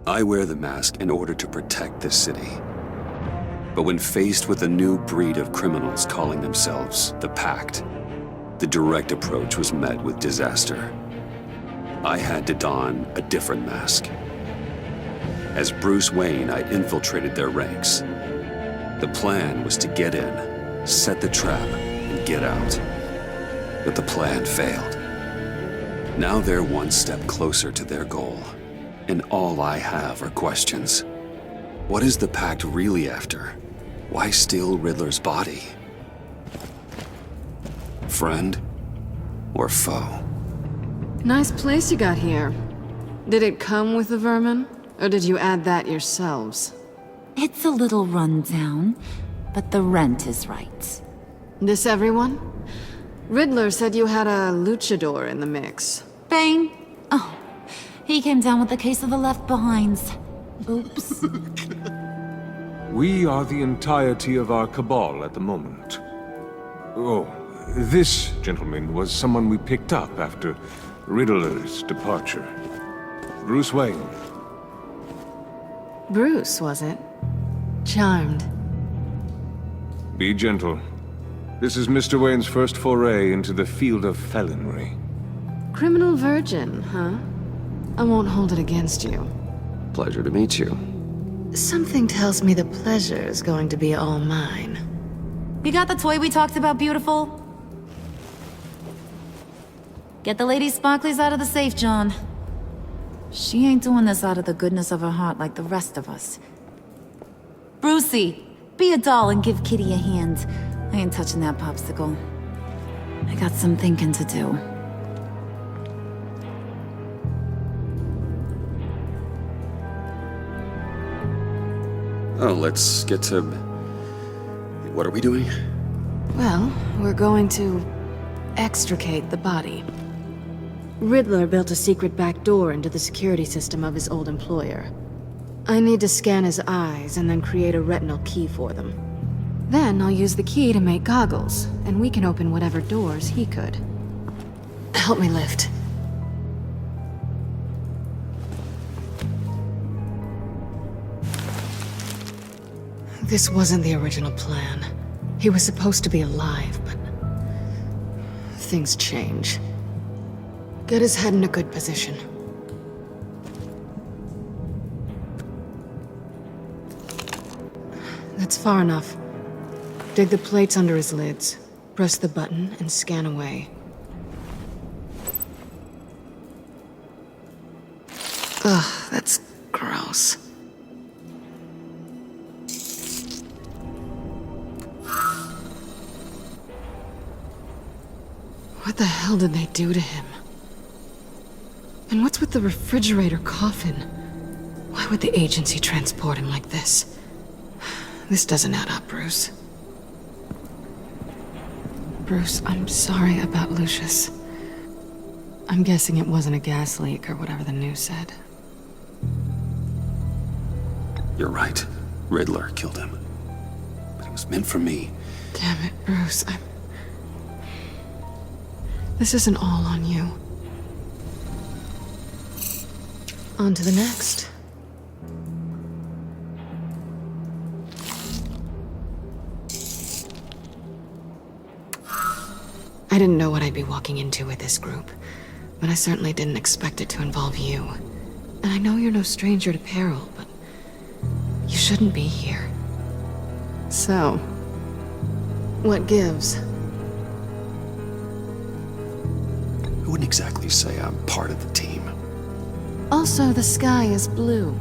I wear the mask in order to protect this city. But when faced with a new breed of criminals calling themselves the Pact, the direct approach was met with disaster. I had to don a different mask. As Bruce Wayne, I infiltrated their ranks. The plan was to get in, set the trap, and get out. But the plan failed. Now they're one step closer to their goal, and all I have are questions. What is the Pact really after? Why steal Riddler's body? Friend or foe? Nice place you got here. Did it come with the vermin? Or did you add that yourselves? It's a little run down, but the rent is right. This everyone? Riddler said you had a luchador in the mix. Bane? Oh, he came down with a case of the left behinds. Oops. We are the entirety of our cabal at the moment. Oh, this gentleman was someone we picked up after Riddler's departure. Bruce Wayne. Bruce, was it? Charmed. Be gentle. This is Mr. Wayne's first foray into the field of felonry. Criminal virgin, huh? I won't hold it against you. Pleasure to meet you. Something tells me the pleasure is going to be all mine. You got the toy we talked about, beautiful? Get the lady sparklies out of the safe, John. She ain't doing this out of the goodness of her heart like the rest of us. Brucey, be a doll and give Kitty a hand. I ain't touching that popsicle. I got some thinking to do. Oh, let's get to... What are we doing? Well, we're going to extricate the body. Riddler built a secret back door into the security system of his old employer. I need to scan his eyes and then create a retinal key for them. Then I'll use the key to make goggles, and we can open whatever doors he could. Help me lift. This wasn't the original plan. He was supposed to be alive, but... things change. Get his head in a good position. That's far enough. Dig the plates under his lids. Press the button and scan away. Ugh, that's gross. What the hell did they do to him? And what's with the refrigerator coffin? Why would the agency transport him like this? This doesn't add up, Bruce. Bruce, I'm sorry about Lucius. I'm guessing it wasn't a gas leak or whatever the news said. You're right. Riddler killed him. But it was meant for me. Damn it, Bruce. This isn't all on you. On to the next. I didn't know what I'd be walking into with this group, but I certainly didn't expect it to involve you. And I know you're no stranger to peril, but you shouldn't be here. So, what gives? I wouldn't exactly say I'm part of the team. Also, the sky is blue.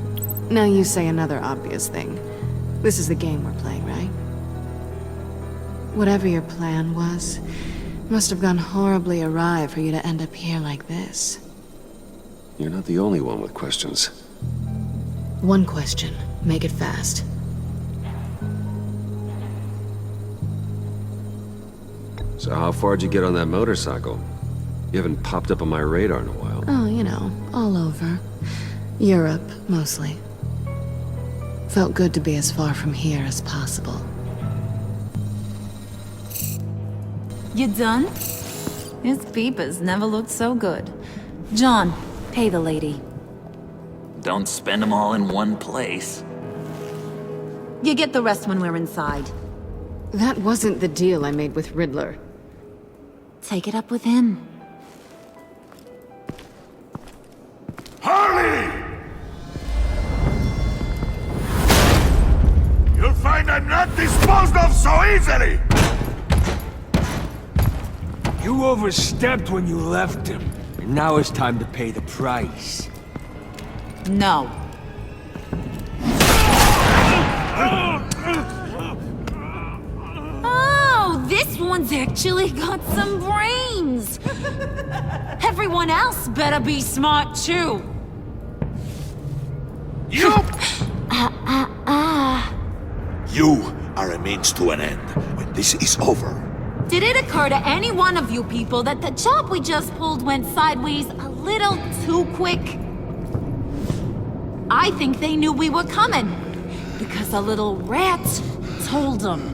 Now you say another obvious thing. This is the game we're playing, right? Whatever your plan was, must have gone horribly awry for you to end up here like this. You're not the only one with questions. One question. Make it fast. So how far'd you get on that motorcycle? You haven't popped up on my radar in a while. Oh, you know, all over. Europe, mostly. Felt good to be as far from here as possible. You done? His peepers never looked so good. John, pay the lady. don't spend them all in one place. You get the rest when we're inside. That wasn't the deal I made with Riddler. Take it up with him. Harley! You'll find I'm not disposed of so easily! You overstepped when you left him. And now it's time to pay the price. No. Oh, this one's actually got some brains. Everyone else better be smart too. You! You are a means to an end. When this is over, Did it occur to any one of you people that the job we just pulled went sideways a little too quick? I think they knew we were coming, because a little rat told them.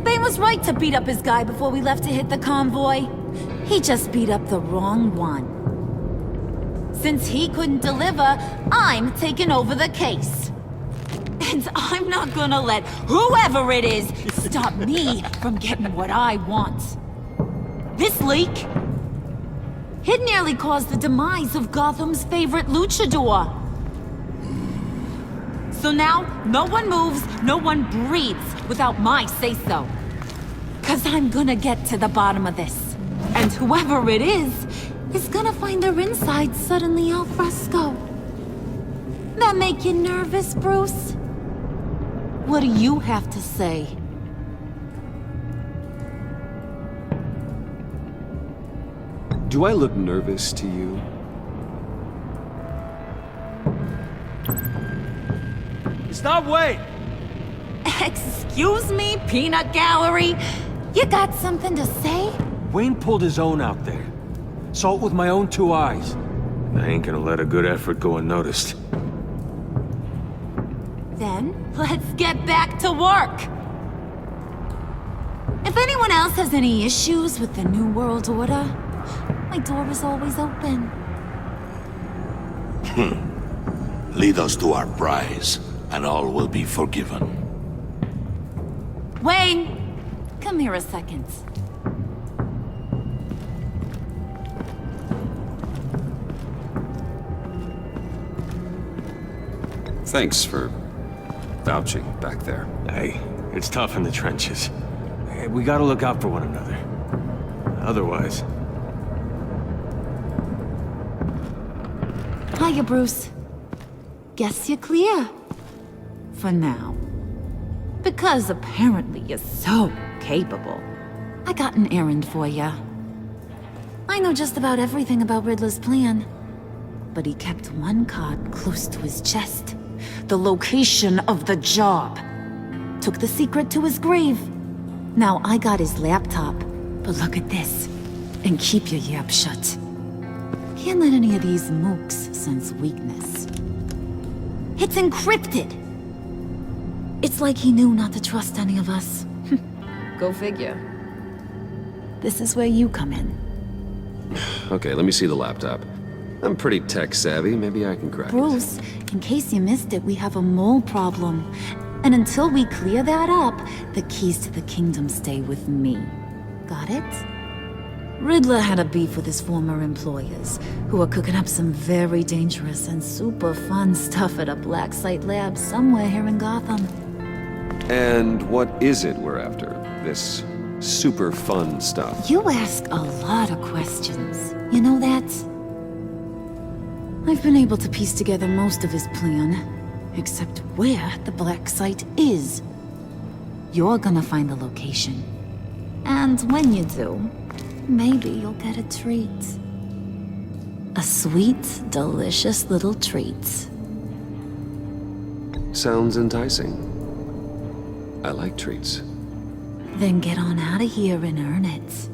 They was right to beat up his guy before we left to hit the convoy. He just beat up the wrong one. Since he couldn't deliver, I'm taking over the case. And I'm not gonna let whoever it is stop me from getting what I want. This leak, it nearly caused the demise of Gotham's favorite luchador. So now, no one moves, no one breathes without my say-so. 'Cause I'm gonna get to the bottom of this. And whoever it is gonna find their insides suddenly al fresco. That make you nervous, Bruce? What do you have to say? Do I look nervous to you? Stop, wait! Excuse me, peanut gallery? You got something to say? Wayne pulled his own out there. Saw it with my own two eyes. I ain't gonna let a good effort go unnoticed. Then, let's get back to work. If anyone else has any issues with the New World Order, my door is always open. lead us to our prize, and all will be forgiven. Wayne, come here a second. Thanks for vouching back there. Hey, it's tough in the trenches. Hey, we gotta look out for one another. Otherwise... Hiya, Bruce. Guess you're clear. For now. Because apparently you're so capable. I got an errand for ya. I know just about everything about Riddler's plan. But he kept one card close to his chest. The location of the job. Took the secret to his grave. Now I got his laptop. But look at this. And keep your yap shut. Can't let any of these mooks sense weakness. It's encrypted. It's like he knew not to trust any of us. Go figure. This is where you come in. Okay, let me see the laptop. I'm pretty tech savvy. Maybe I can crack it. Bruce, in case you missed it, we have a mole problem. And until we clear that up, the keys to the kingdom stay with me. Got it? Riddler had a beef with his former employers, who are cooking up some very dangerous and super fun stuff at a black site lab somewhere here in Gotham. And what is it we're after? This super fun stuff? You ask a lot of questions. You know that? I've been able to piece together most of his plan, except where the black site is. You're gonna find the location. And when you do, maybe you'll get a treat. A sweet, delicious little treat. Sounds enticing. I like treats. Then get on out of here and earn it.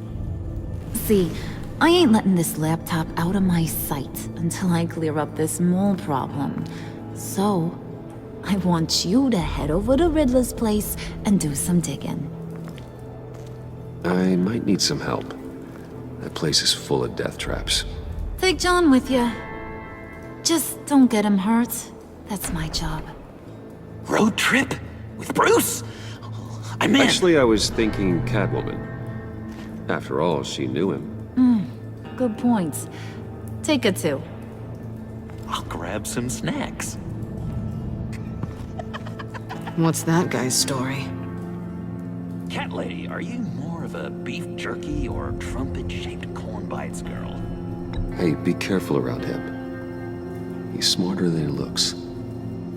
See, I ain't letting this laptop out of my sight until I clear up this mole problem. So, I want you to head over to Riddler's place and do some digging. I might need some help. That place is full of death traps. Take John with you. Just don't get him hurt. That's my job. Road trip? With Bruce? I'm in. Actually, I was thinking Catwoman. After all, she knew him. Good points. Take it too. I'll grab some snacks. What's that guy's story? Cat lady, are you more of a beef jerky or trumpet-shaped corn bites girl? Hey, be careful around him. He's smarter than he looks.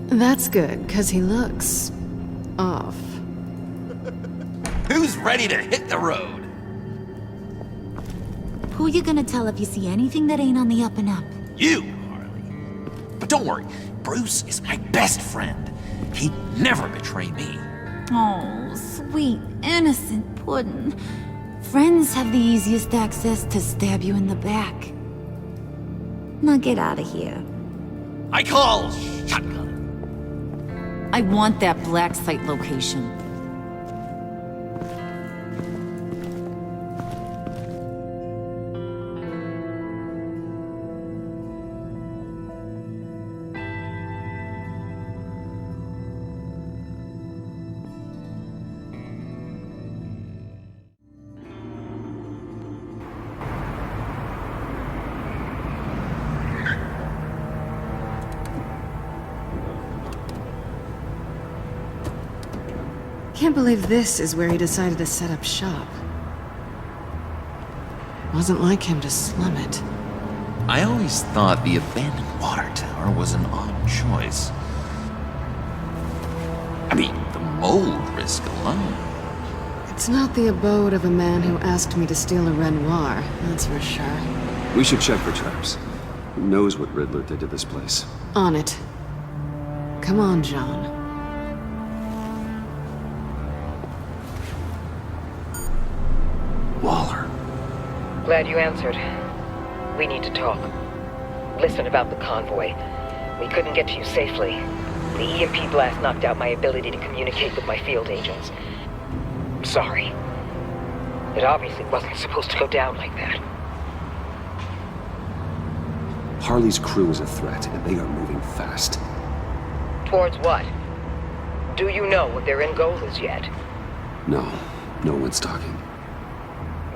That's good, because he looks... off. Who's ready to hit the road? Who you gonna tell if you see anything that ain't on the up and up? You, Harley. But don't worry, Bruce is my best friend. He'd never betray me. Oh, sweet, innocent puddin'. Friends have the easiest access to stab you in the back. Now get out of here. I call shotgun. I want that black site location. Can't believe this is where he decided to set up shop. Wasn't like him to slum it. I always thought the abandoned water tower was an odd choice. I mean, the mold risk alone. It's not the abode of a man who asked me to steal a Renoir, that's for sure. We should check for traps. Who knows what Riddler did to this place? On it. Come on, John. Waller. Glad you answered. We need to talk. Listen about the convoy. We couldn't get to you safely. The EMP blast knocked out my ability to communicate with my field agents. I'm sorry. It obviously wasn't supposed to go down like that. Harley's crew is a threat, and they are moving fast. Towards what? Do you know what their end goal is yet? No, no one's talking.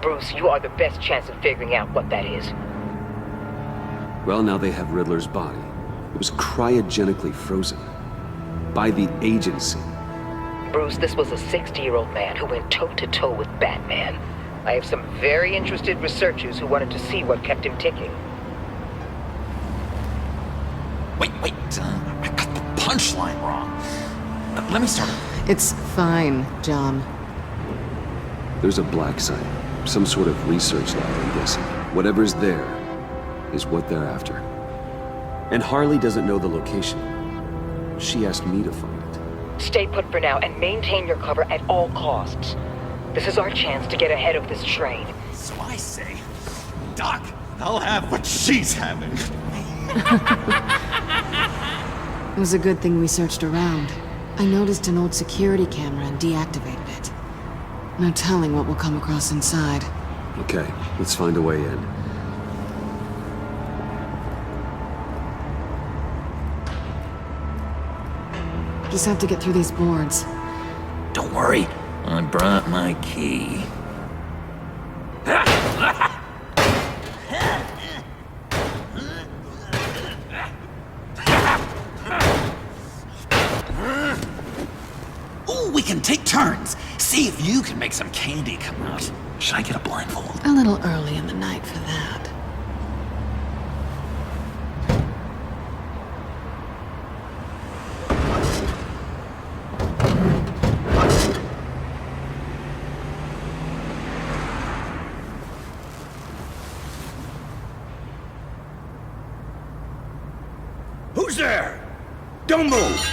Bruce, you are the best chance of figuring out what that is. Well, now they have Riddler's body. It was cryogenically frozen. By the agency. Bruce, this was a 60-year-old man who went toe-to-toe with Batman. I have some very interested researchers who wanted to see what kept him ticking. Wait, I got the punchline wrong. Let me start. It's fine, John. There's a black site. Some sort of research lab, I'm guessing. Whatever's there is what they're after. And Harley doesn't know the location. She asked me to find it. Stay put for now and maintain your cover at all costs. This is our chance to get ahead of this train. So I say, Doc, I'll have what she's having. It was a good thing we searched around. I noticed an old security camera and deactivated it. No telling what we'll come across inside. Okay, let's find a way in. Just have to get through these boards. Don't worry, I brought my key. Ooh, we can take turns. See if you can make some candy come out. Should I get a blindfold? A little early in the night for that. Who's there? Don't move!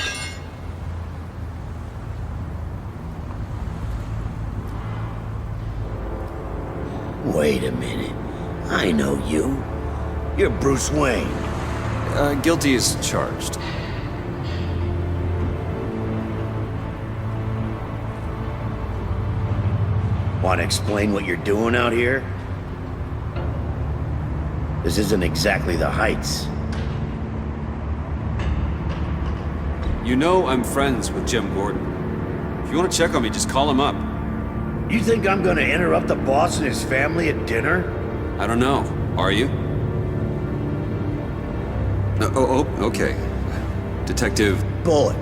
Wait a minute. I know you. You're Bruce Wayne. Guilty as charged. Want to explain what you're doing out here? This isn't exactly the Heights. You know I'm friends with Jim Gordon. If you want to check on me, just call him up. You think I'm gonna interrupt the boss and his family at dinner? I don't know. Are you? No, okay. Detective Bullock.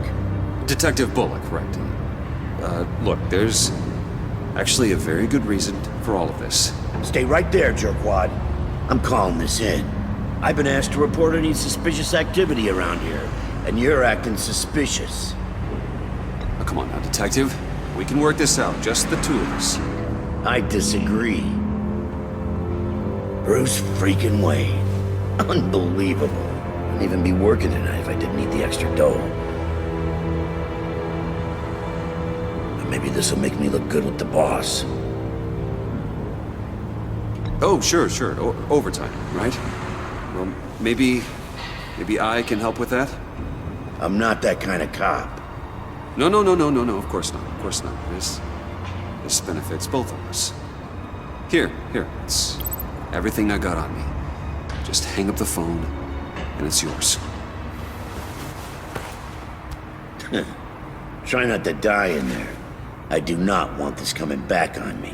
Right. Look, there's actually a very good reason for all of this. Stay right there, jerkwad. I'm calling this in. I've been asked to report any suspicious activity around here, and you're acting suspicious. Oh, come on now, Detective. We can work this out, just the two of us. I disagree. Bruce freaking Wayne. Unbelievable. I'd even be working tonight if I didn't need the extra dough. But maybe this'll make me look good with the boss. Oh, sure. Overtime, right? Well, maybe I can help with that? I'm not that kind of cop. No, of course not. This benefits both of us. Here, it's everything I got on me. Just hang up the phone, and it's yours. Try not to die in there. I do not want this coming back on me.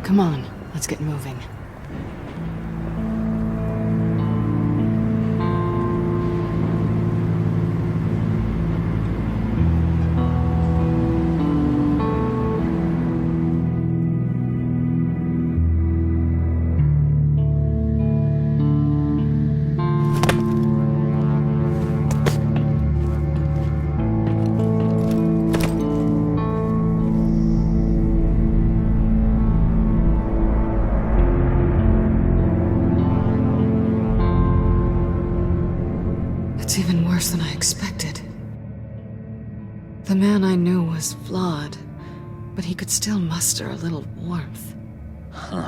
Come on, let's get moving. It's even worse than I expected. The man I knew was flawed, but he could still muster a little warmth.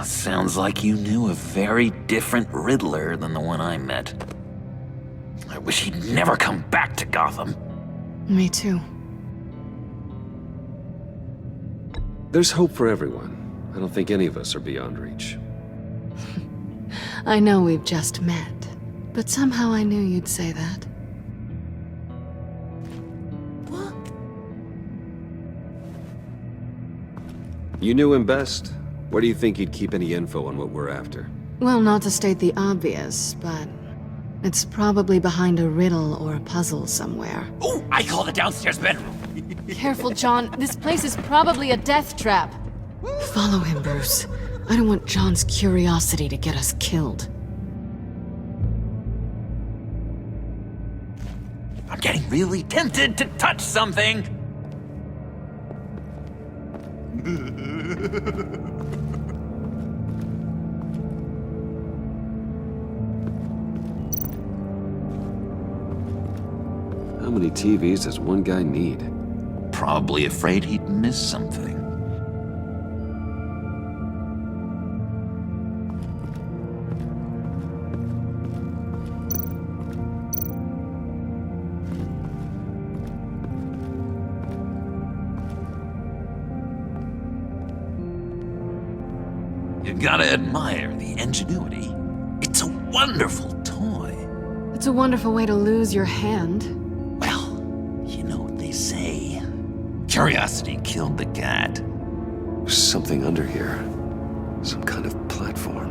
Sounds like you knew a very different Riddler than the one I met. I wish he'd never come back to Gotham. Me too. There's hope for everyone. I don't think any of us are beyond reach. I know we've just met, but somehow I knew you'd say that. You knew him best. Where do you think he'd keep any info on what we're after? Well, not to state the obvious, but it's probably behind a riddle or a puzzle somewhere. Oh, I call the downstairs bedroom. Careful, John. This place is probably a death trap. Follow him, Bruce. I don't want John's curiosity to get us killed. I'm getting really tempted to touch something. How many TVs does one guy need? Probably afraid he'd miss something. You gotta admire the ingenuity. It's a wonderful toy. It's a wonderful way to lose your hand. Well, you know what they say. Curiosity killed the cat. There's something under here. Some kind of platform.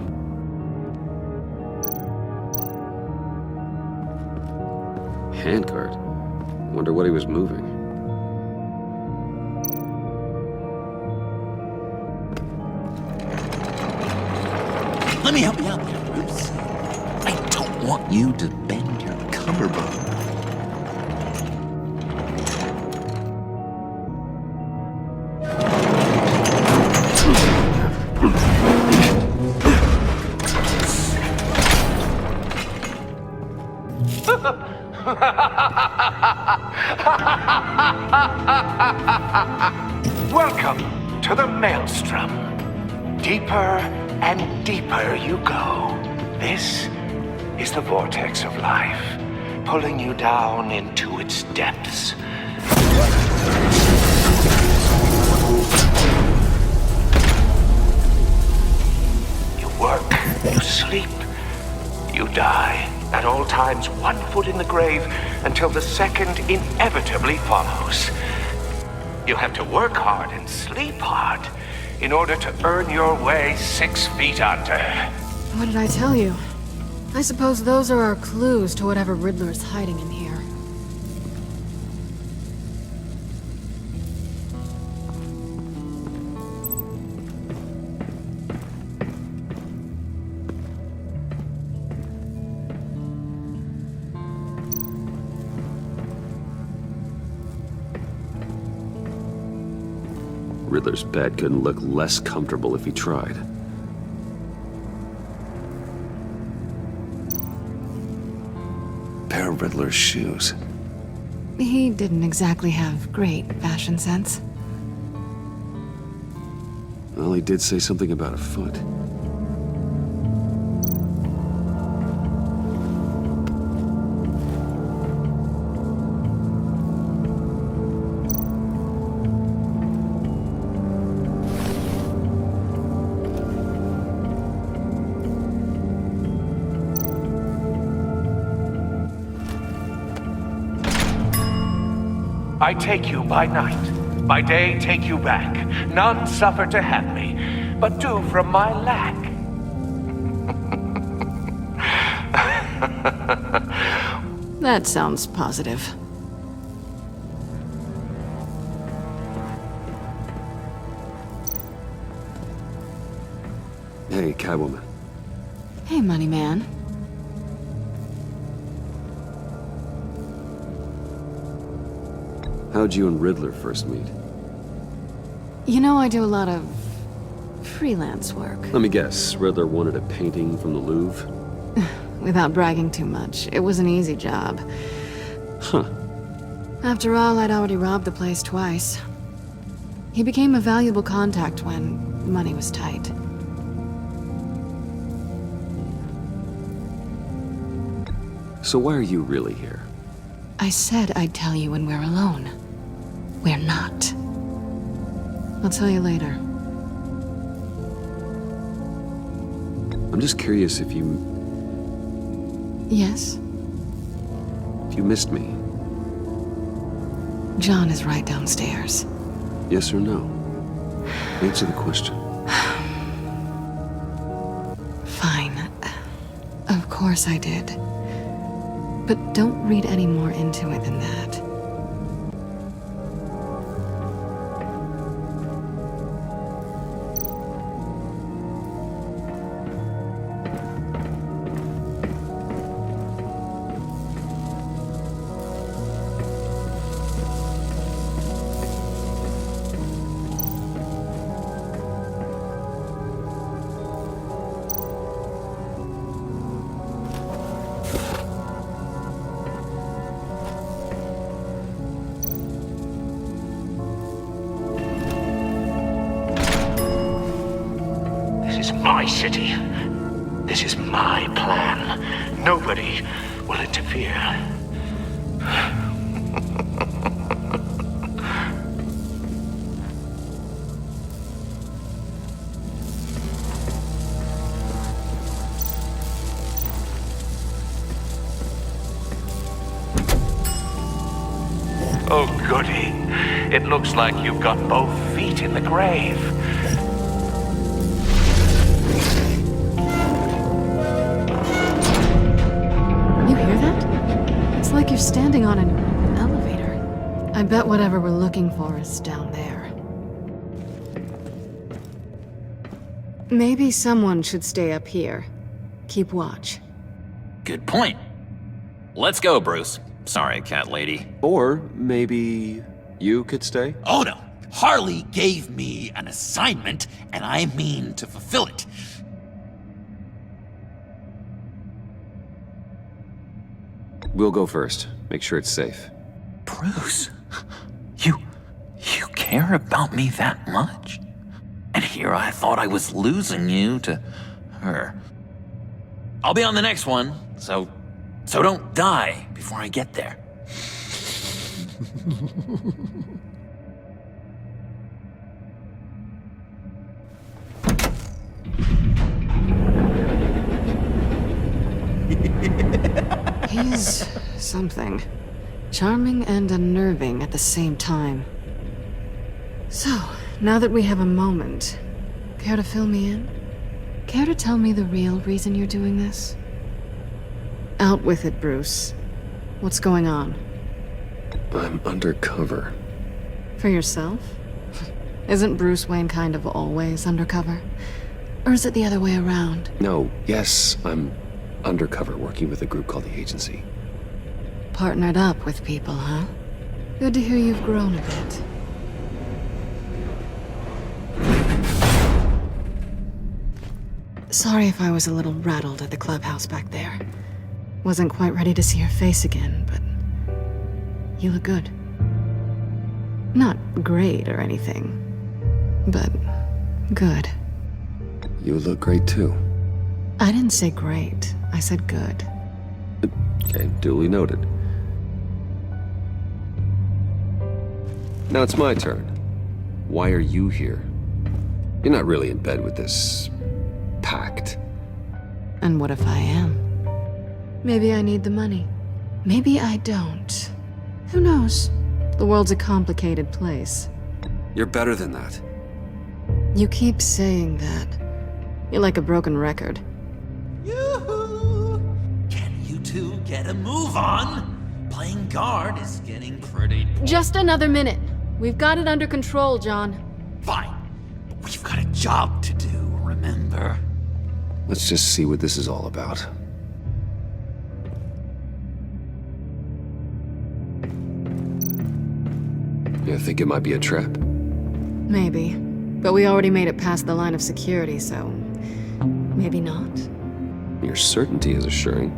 Handcart. Wonder what he was moving. Let me help you out there, Bruce. I don't want you to bend your collarbone. Welcome to the Maelstrom. Deeper and deeper you go. This is the vortex of life, pulling you down into its depths. You work, you sleep, you die. foot in the grave until the second inevitably follows. You'll have to work hard and sleep hard in order to earn your way 6 feet under. What did I tell you? I suppose those are our clues to whatever Riddler's hiding in here. Riddler's bed couldn't look less comfortable if he tried. Pair of Riddler's shoes. He didn't exactly have great fashion sense. Well, he did say something about a foot. I take you by night, by day take you back. None suffer to have me, but do from my lack. That sounds positive. Hey, Catwoman. Hey, money man. How'd you and Riddler first meet? You know, I do a lot of freelance work. Let me guess, Riddler wanted a painting from the Louvre? Without bragging too much, it was an easy job. Huh. After all, I'd already robbed the place twice. He became a valuable contact when money was tight. So why are you really here? I said I'd tell you when we're alone. We're not. I'll tell you later. I'm just curious if you Yes? missed me. John is right downstairs. Yes or no? Answer the question. Fine. Of course I did. But don't read any more into it than that. My city. This is my plan. Nobody will interfere. Oh, goody. It looks like you've got both feet in the grave. It's like you're standing on an elevator. I bet whatever we're looking for is down there. Maybe someone should stay up here. Keep watch. Good point. Let's go, Bruce. Sorry, cat lady. Or maybe you could stay? Oh no! Harley gave me an assignment, and I mean to fulfill it. We'll go first. Make sure it's safe. Bruce, you care about me that much? And here I thought I was losing you to her. I'll be on the next one, so don't die before I get there. He's something. Charming and unnerving at the same time. So, now that we have a moment, care to fill me in? Care to tell me the real reason you're doing this? Out with it, Bruce. What's going on? I'm undercover. For yourself? Isn't Bruce Wayne kind of always undercover? Or is it the other way around? No, yes, I'm undercover working with a group called the Agency. Partnered up with people, huh? Good to hear you've grown a bit. Sorry if I was a little rattled at the clubhouse back there. Wasn't quite ready to see your face again, but you look good. Not great or anything, but good. You look great too. I didn't say great, I said good. Okay, duly noted. Now it's my turn. Why are you here? You're not really in bed with this pact. And what if I am? Maybe I need the money. Maybe I don't. Who knows? The world's a complicated place. You're better than that. You keep saying that. You're like a broken record. Yoo-hoo! Can you two get a move on? Playing guard is getting pretty... Just another minute. We've got it under control, John. Fine. But we've got a job to do, remember? Let's just see what this is all about. You think it might be a trap? Maybe. But we already made it past the line of security, so... maybe not. Your certainty is assuring.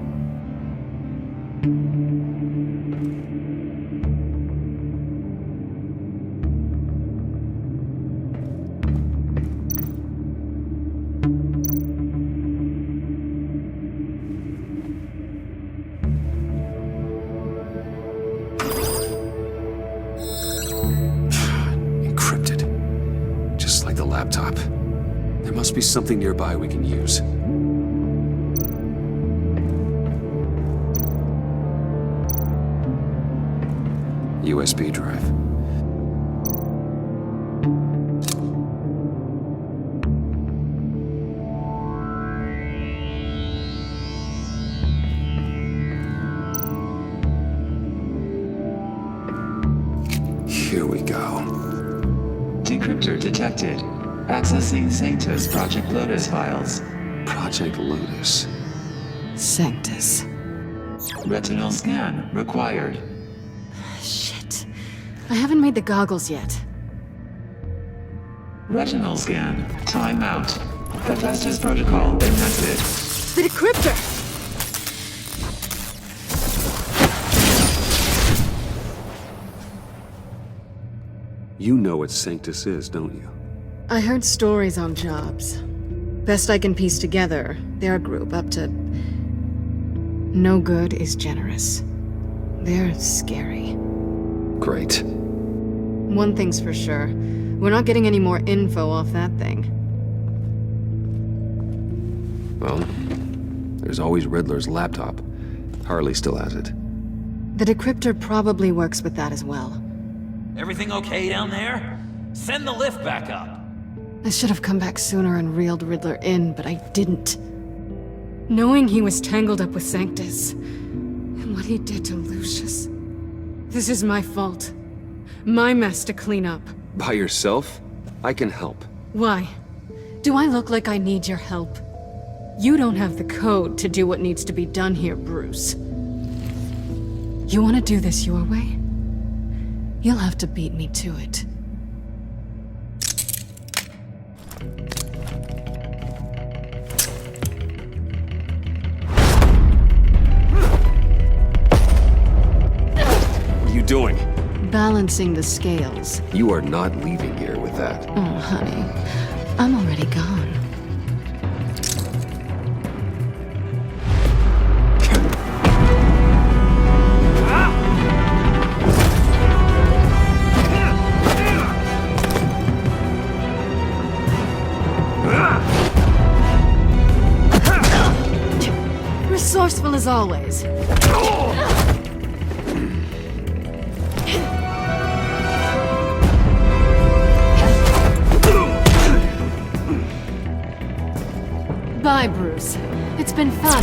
Encrypted. Just like the laptop. There must be something nearby we can use. USB drive. Here we go. Decryptor detected. Accessing Sanctus Project Lotus files. Project Lotus. Sanctus. Retinal scan required. Shit. I haven't made the goggles yet. Retinal scan. Timeout. Hephaestus protocol enacted. The decryptor! You know what Sanctus is, don't you? I heard stories on jobs. Best I can piece together, they're a group up to... no good is generous. They're scary. Great. One thing's for sure. We're not getting any more info off that thing. Well, there's always Riddler's laptop. Harley still has it. The decryptor probably works with that as well. Everything okay down there? Send the lift back up. I should have come back sooner and reeled Riddler in, but I didn't. Knowing he was tangled up with Sanctus, and what he did to Lucius. This is my fault. My mess to clean up. By yourself? I can help. Why? Do I look like I need your help? You don't have the code to do what needs to be done here, Bruce. You want to do this your way? You'll have to beat me to it. What are you doing? Balancing the scales. You are not leaving here with that. Oh, honey. I'm already gone. Resourceful as always. Bye, Bruce. It's been fun.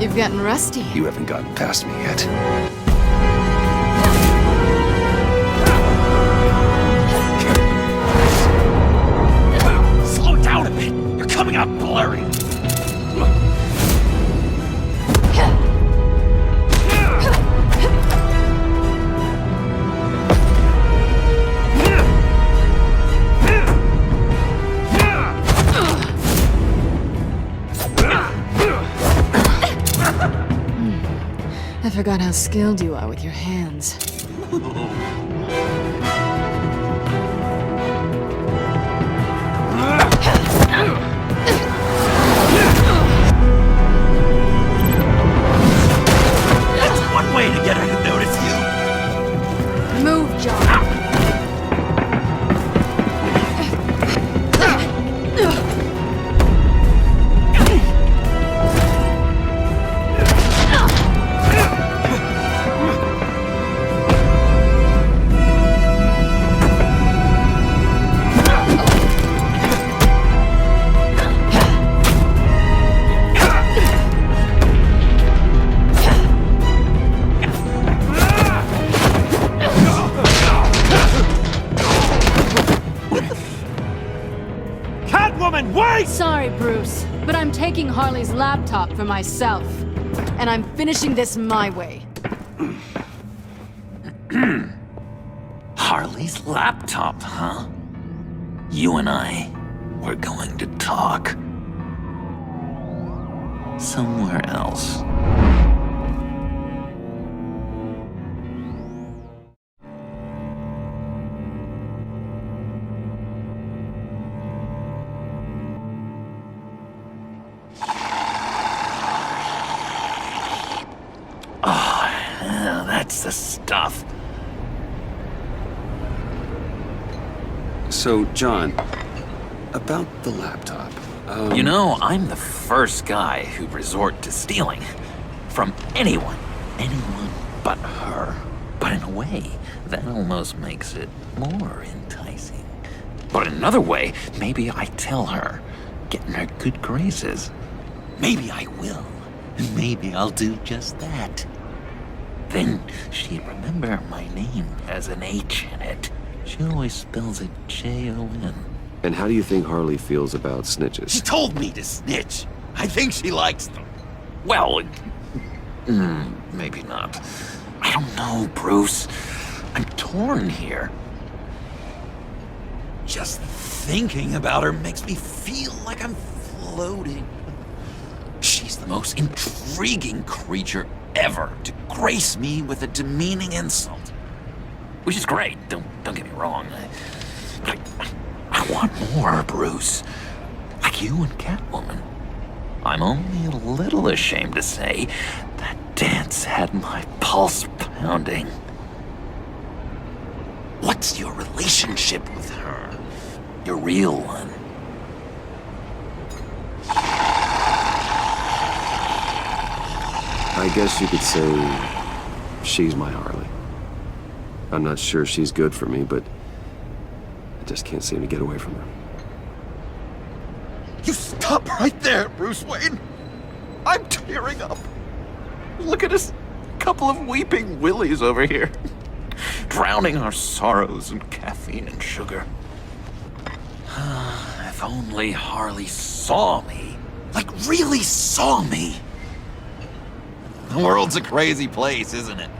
You've gotten rusty. You haven't gotten past me yet. Slow down a bit. You're coming out blurry. I forgot how skilled you are with your hands. That's one way to get her to notice you. Move, John. Sorry, Bruce, but I'm taking Harley's laptop for myself. And I'm finishing this my way. Harley's laptop, huh? You and I, we're going to talk. Somewhere else. That's the stuff. So, John, about the laptop. You know, I'm the first guy who'd resort to stealing. From anyone but her. But in a way, that almost makes it more enticing. But in another way, maybe I tell her, get in her good graces. Maybe I will. And maybe I'll do just that. Then she'd remember my name has an H in it. She always spells it J-O-N. And how do you think Harley feels about snitches? She told me to snitch. I think she likes them. Well, maybe not. I don't know, Bruce. I'm torn here. Just thinking about her makes me feel like I'm floating. She's the most intriguing creature ever to grace me with a demeaning insult. Which is great, don't get me wrong. I want more, Bruce. Like you and Catwoman. I'm only a little ashamed to say that dance had my pulse pounding. What's your relationship with her? Your real one? I guess you could say she's my Harley. I'm not sure she's good for me, but I just can't seem to get away from her. You stop right there, Bruce Wayne. I'm tearing up. Look at us, couple of weeping willies over here. Drowning our sorrows in caffeine and sugar. If only Harley saw me. Like, really saw me. The world's a crazy place, isn't it?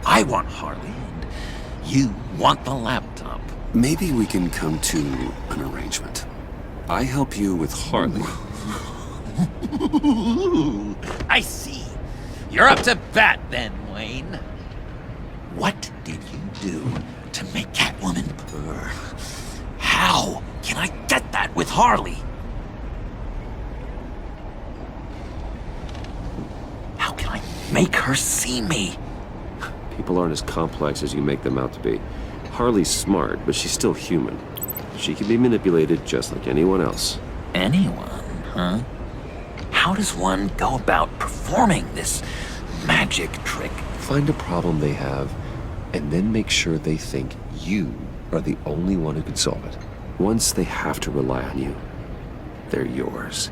I want Harley, and you want the laptop. Maybe we can come to an arrangement. I help you with Harley. I see. You're up to bat then, Wayne. What did you do to make Catwoman purr? How can I get that with Harley? How can I make her see me? People aren't as complex as you make them out to be. Harley's smart, but she's still human. She can be manipulated just like anyone else. Anyone, huh? How does one go about performing this magic trick? Find a problem they have, and then make sure they think you are the only one who can solve it. Once they have to rely on you, they're yours.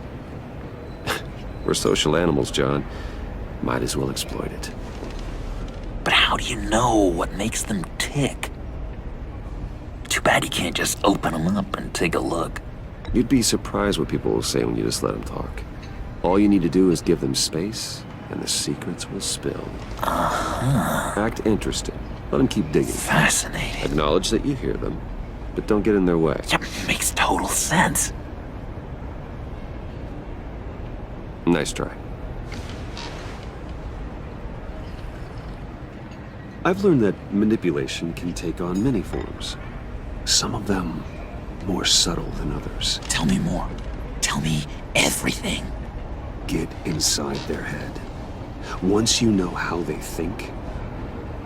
We're social animals, John. Might as well exploit it. But how do you know what makes them tick? Too bad you can't just open them up and take a look. You'd be surprised what people will say when you just let them talk. All you need to do is give them space, and the secrets will spill. Act interested. Let them keep digging. Fascinating. Acknowledge that you hear them, but don't get in their way. Yeah, makes total sense. Nice try. I've learned that manipulation can take on many forms. Some of them more subtle than others. Tell me more. Tell me everything. Get inside their head. Once you know how they think,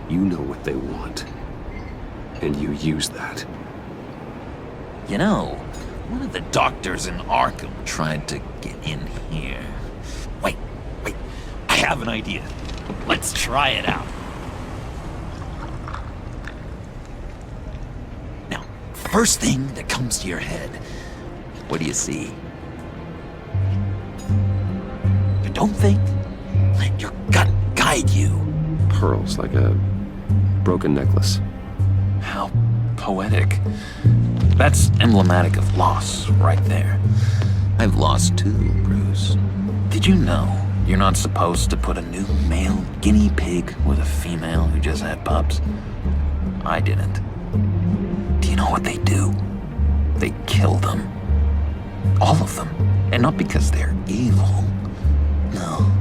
you know what they want. And you use that. You know, one of the doctors in Arkham tried to get in here. Wait. I have an idea. Let's try it out. Now, first thing that comes to your head, what do you see? Don't think. Let your gut guide you. Pearls, like a broken necklace. How poetic. That's emblematic of loss, right there. I've lost too, Bruce. Did you know you're not supposed to put a new male guinea pig with a female who just had pups? I didn't. Do you know what they do? They kill them. All of them. And not because they're evil. No.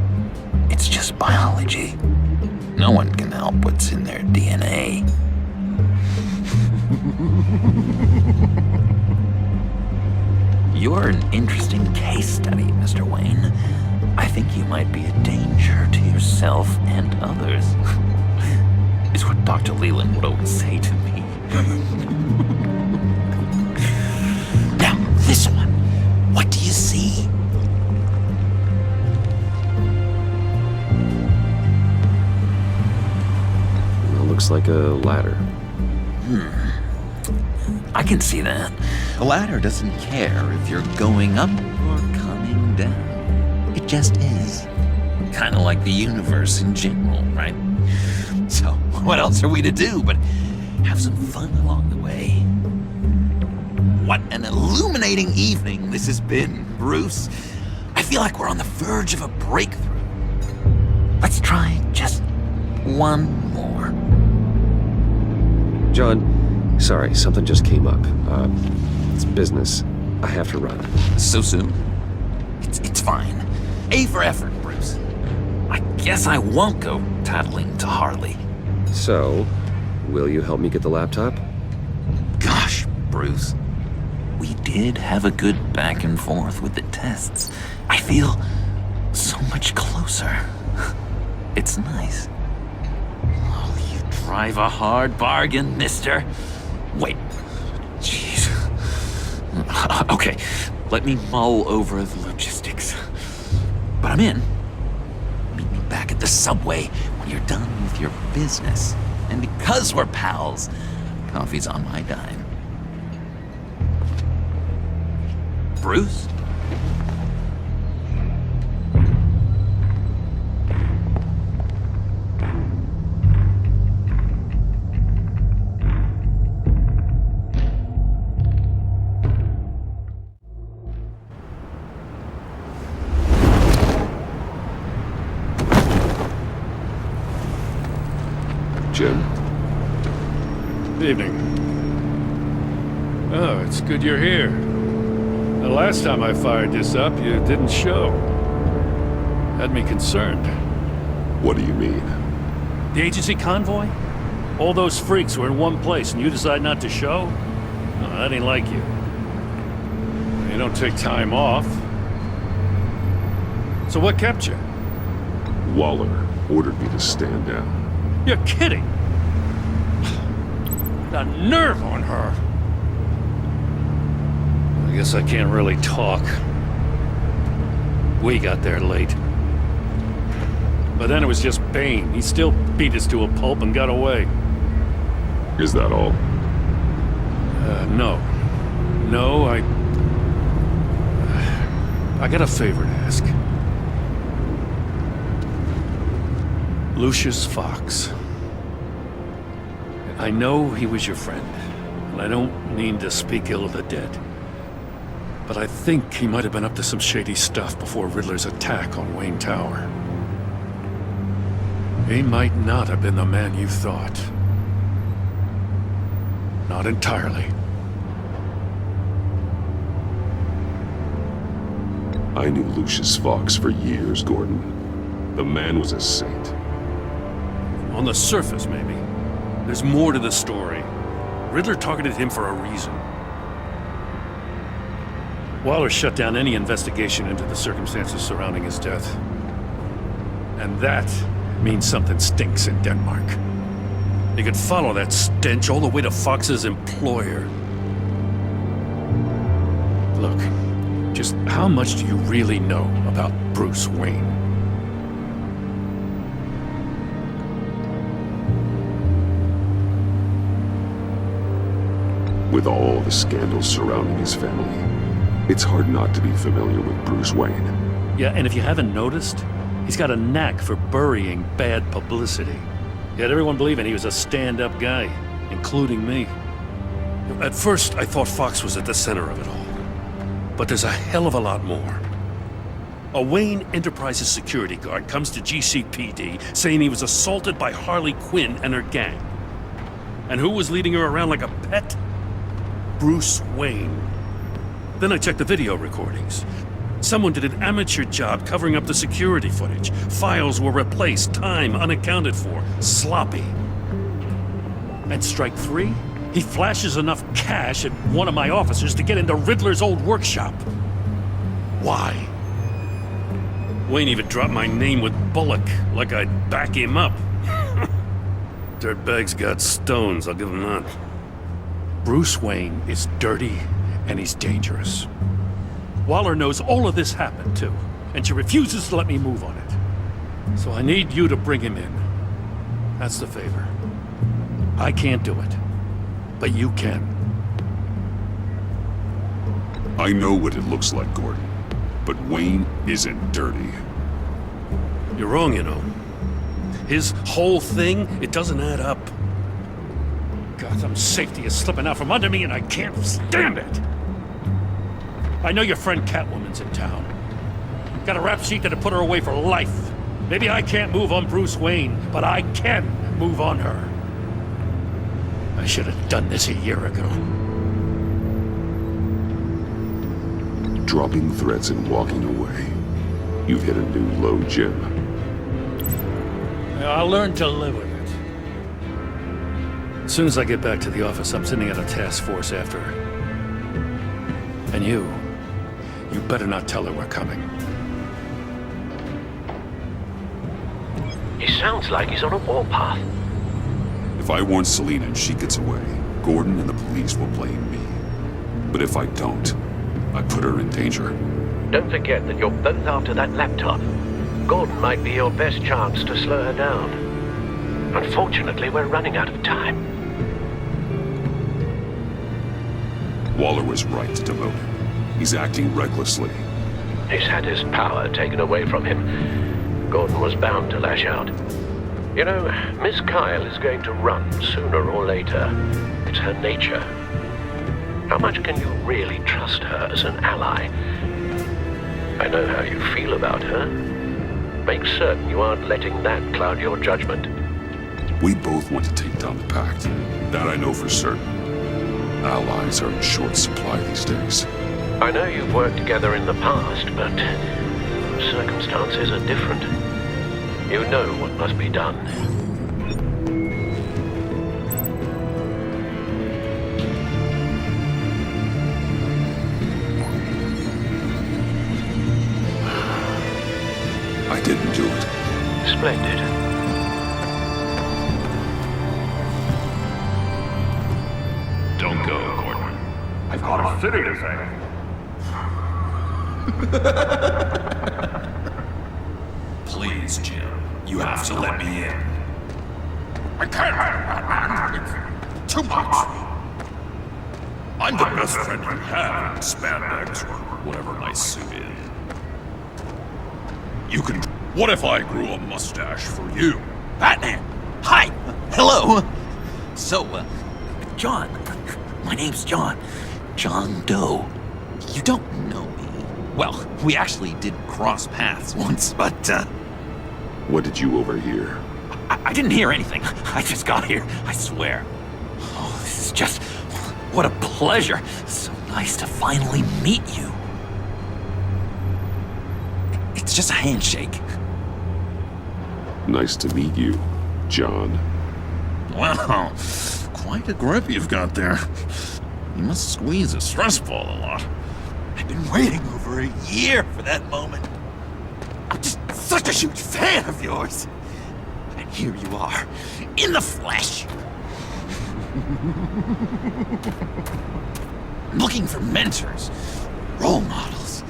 It's just biology. No one can help what's in their DNA. You're an interesting case study, Mr. Wayne. I think you might be a danger to yourself and others. Is what Dr. Leland would always say to me. Now, this one. What do you see? Well, looks like a ladder. I can see that. The ladder doesn't care if you're going up or coming down. It just is. Kind of like the universe in general, right? So, what else are we to do but have some fun along the way? What an illuminating evening this has been, Bruce. I feel like we're on the verge of a breakthrough. Let's try just one more. John, sorry, something just came up. It's business. I have to run. So soon? It's fine. A for effort, Bruce. I guess I won't go tattling to Harley. So, will you help me get the laptop? Gosh, Bruce. We did have a good back and forth with the tests. I feel so much closer. It's nice. Oh, you drive a hard bargain, mister. Wait. Jeez. Okay, let me mull over the logistics. But I'm in. Meet me back at the subway when you're done with your business. And because we're pals, coffee's on my dime. Bruce? Jim? Evening. Oh, it's good you're here. The last time I fired this up, you didn't show. Had me concerned. What do you mean? The agency convoy? All those freaks were in one place and you decide not to show? Oh, that ain't like you. You don't take time off. So what kept you? Waller ordered me to stand down. You're kidding! The nerve on her! I guess I can't really talk. We got there late. But then it was just Bane. He still beat us to a pulp and got away. Is that all? No. No, I got a favor to ask. Lucius Fox. I know he was your friend, and I don't mean to speak ill of the dead. But I think he might have been up to some shady stuff before Riddler's attack on Wayne Tower. He might not have been the man you thought. Not entirely. I knew Lucius Fox for years, Gordon. The man was a saint. On the surface, maybe. There's more to the story. Riddler targeted him for a reason. Waller shut down any investigation into the circumstances surrounding his death. And that means something stinks in Denmark. You could follow that stench all the way to Fox's employer. Look, just how much do you really know about Bruce Wayne? With all the scandals surrounding his family, it's hard not to be familiar with Bruce Wayne. Yeah, and if you haven't noticed, he's got a knack for burying bad publicity. He had everyone believing he was a stand-up guy, including me. At first, I thought Fox was at the center of it all. But there's a hell of a lot more. A Wayne Enterprises security guard comes to GCPD saying he was assaulted by Harley Quinn and her gang. And who was leading her around like a pet? Bruce Wayne. Then I checked the video recordings. Someone did an amateur job covering up the security footage. Files were replaced, time unaccounted for, sloppy. At strike 3, he flashes enough cash at one of my officers to get into Riddler's old workshop. Why? Wayne even dropped my name with Bullock, like I'd back him up. Dirtbag's got stones, I'll give him that. Bruce Wayne is dirty and he's dangerous. Waller knows all of this happened too, and she refuses to let me move on it. So I need you to bring him in. That's the favor. I can't do it, but you can. I know what it looks like, Gordon, but Wayne isn't dirty. You're wrong, you know. His whole thing, it doesn't add up. Gotham's safety is slipping out from under me and I can't stand it! I know your friend Catwoman's in town. Got a rap sheet that'd put her away for life. Maybe I can't move on Bruce Wayne, but I can move on her. I should have done this a year ago. Dropping threats and walking away. You've hit a new low, Jim. I'll learn to live with it. As soon as I get back to the office, I'm sending out a task force after her. And you better not tell her we're coming. He sounds like he's on a warpath. If I warn Selina and she gets away, Gordon and the police will blame me. But if I don't, I put her in danger. Don't forget that you're both after that laptop. Gordon might be your best chance to slow her down. Unfortunately, we're running out of time. Waller was right to demote him. He's acting recklessly. He's had his power taken away from him. Gordon was bound to lash out. You know, Miss Kyle is going to run sooner or later. It's her nature. How much can you really trust her as an ally? I know how you feel about her. Make certain you aren't letting that cloud your judgment. We both want to take down the Pact. That I know for certain. Allies are in short supply these days. I know you've worked together in the past, but circumstances are different. You know what must be done. I didn't do it. Splendid. got a city to save. Please, Jim. You have to let me in. I can't, Batman. It's too much. I'm the best friend you have in spandex or whatever my suit is. You can... What if I grew a mustache for you? Batman! Hi! Hello! So, John. My name's John. John Doe. You don't know me. Well, we actually did cross paths once, but, What did you overhear? I didn't hear anything. I just got here, I swear. Oh, this is just... What a pleasure. So nice to finally meet you. It's just a handshake. Nice to meet you, John. Wow, quite a grip you've got there. You must squeeze a stress ball a lot. I've been waiting over a year for that moment. I'm just such a huge fan of yours. And here you are, in the flesh. I'm looking for mentors, role models.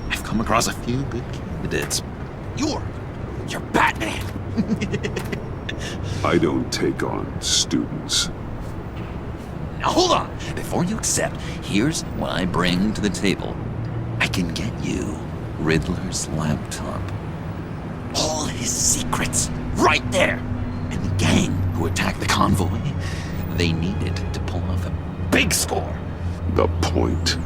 I've come across a few good candidates. You're Batman. I don't take on students. Now hold on. Before you accept, here's what I bring to the table. I can get you Riddler's laptop. All his secrets, right there. And the gang who attacked the convoy, they needed to pull off a big score. The point.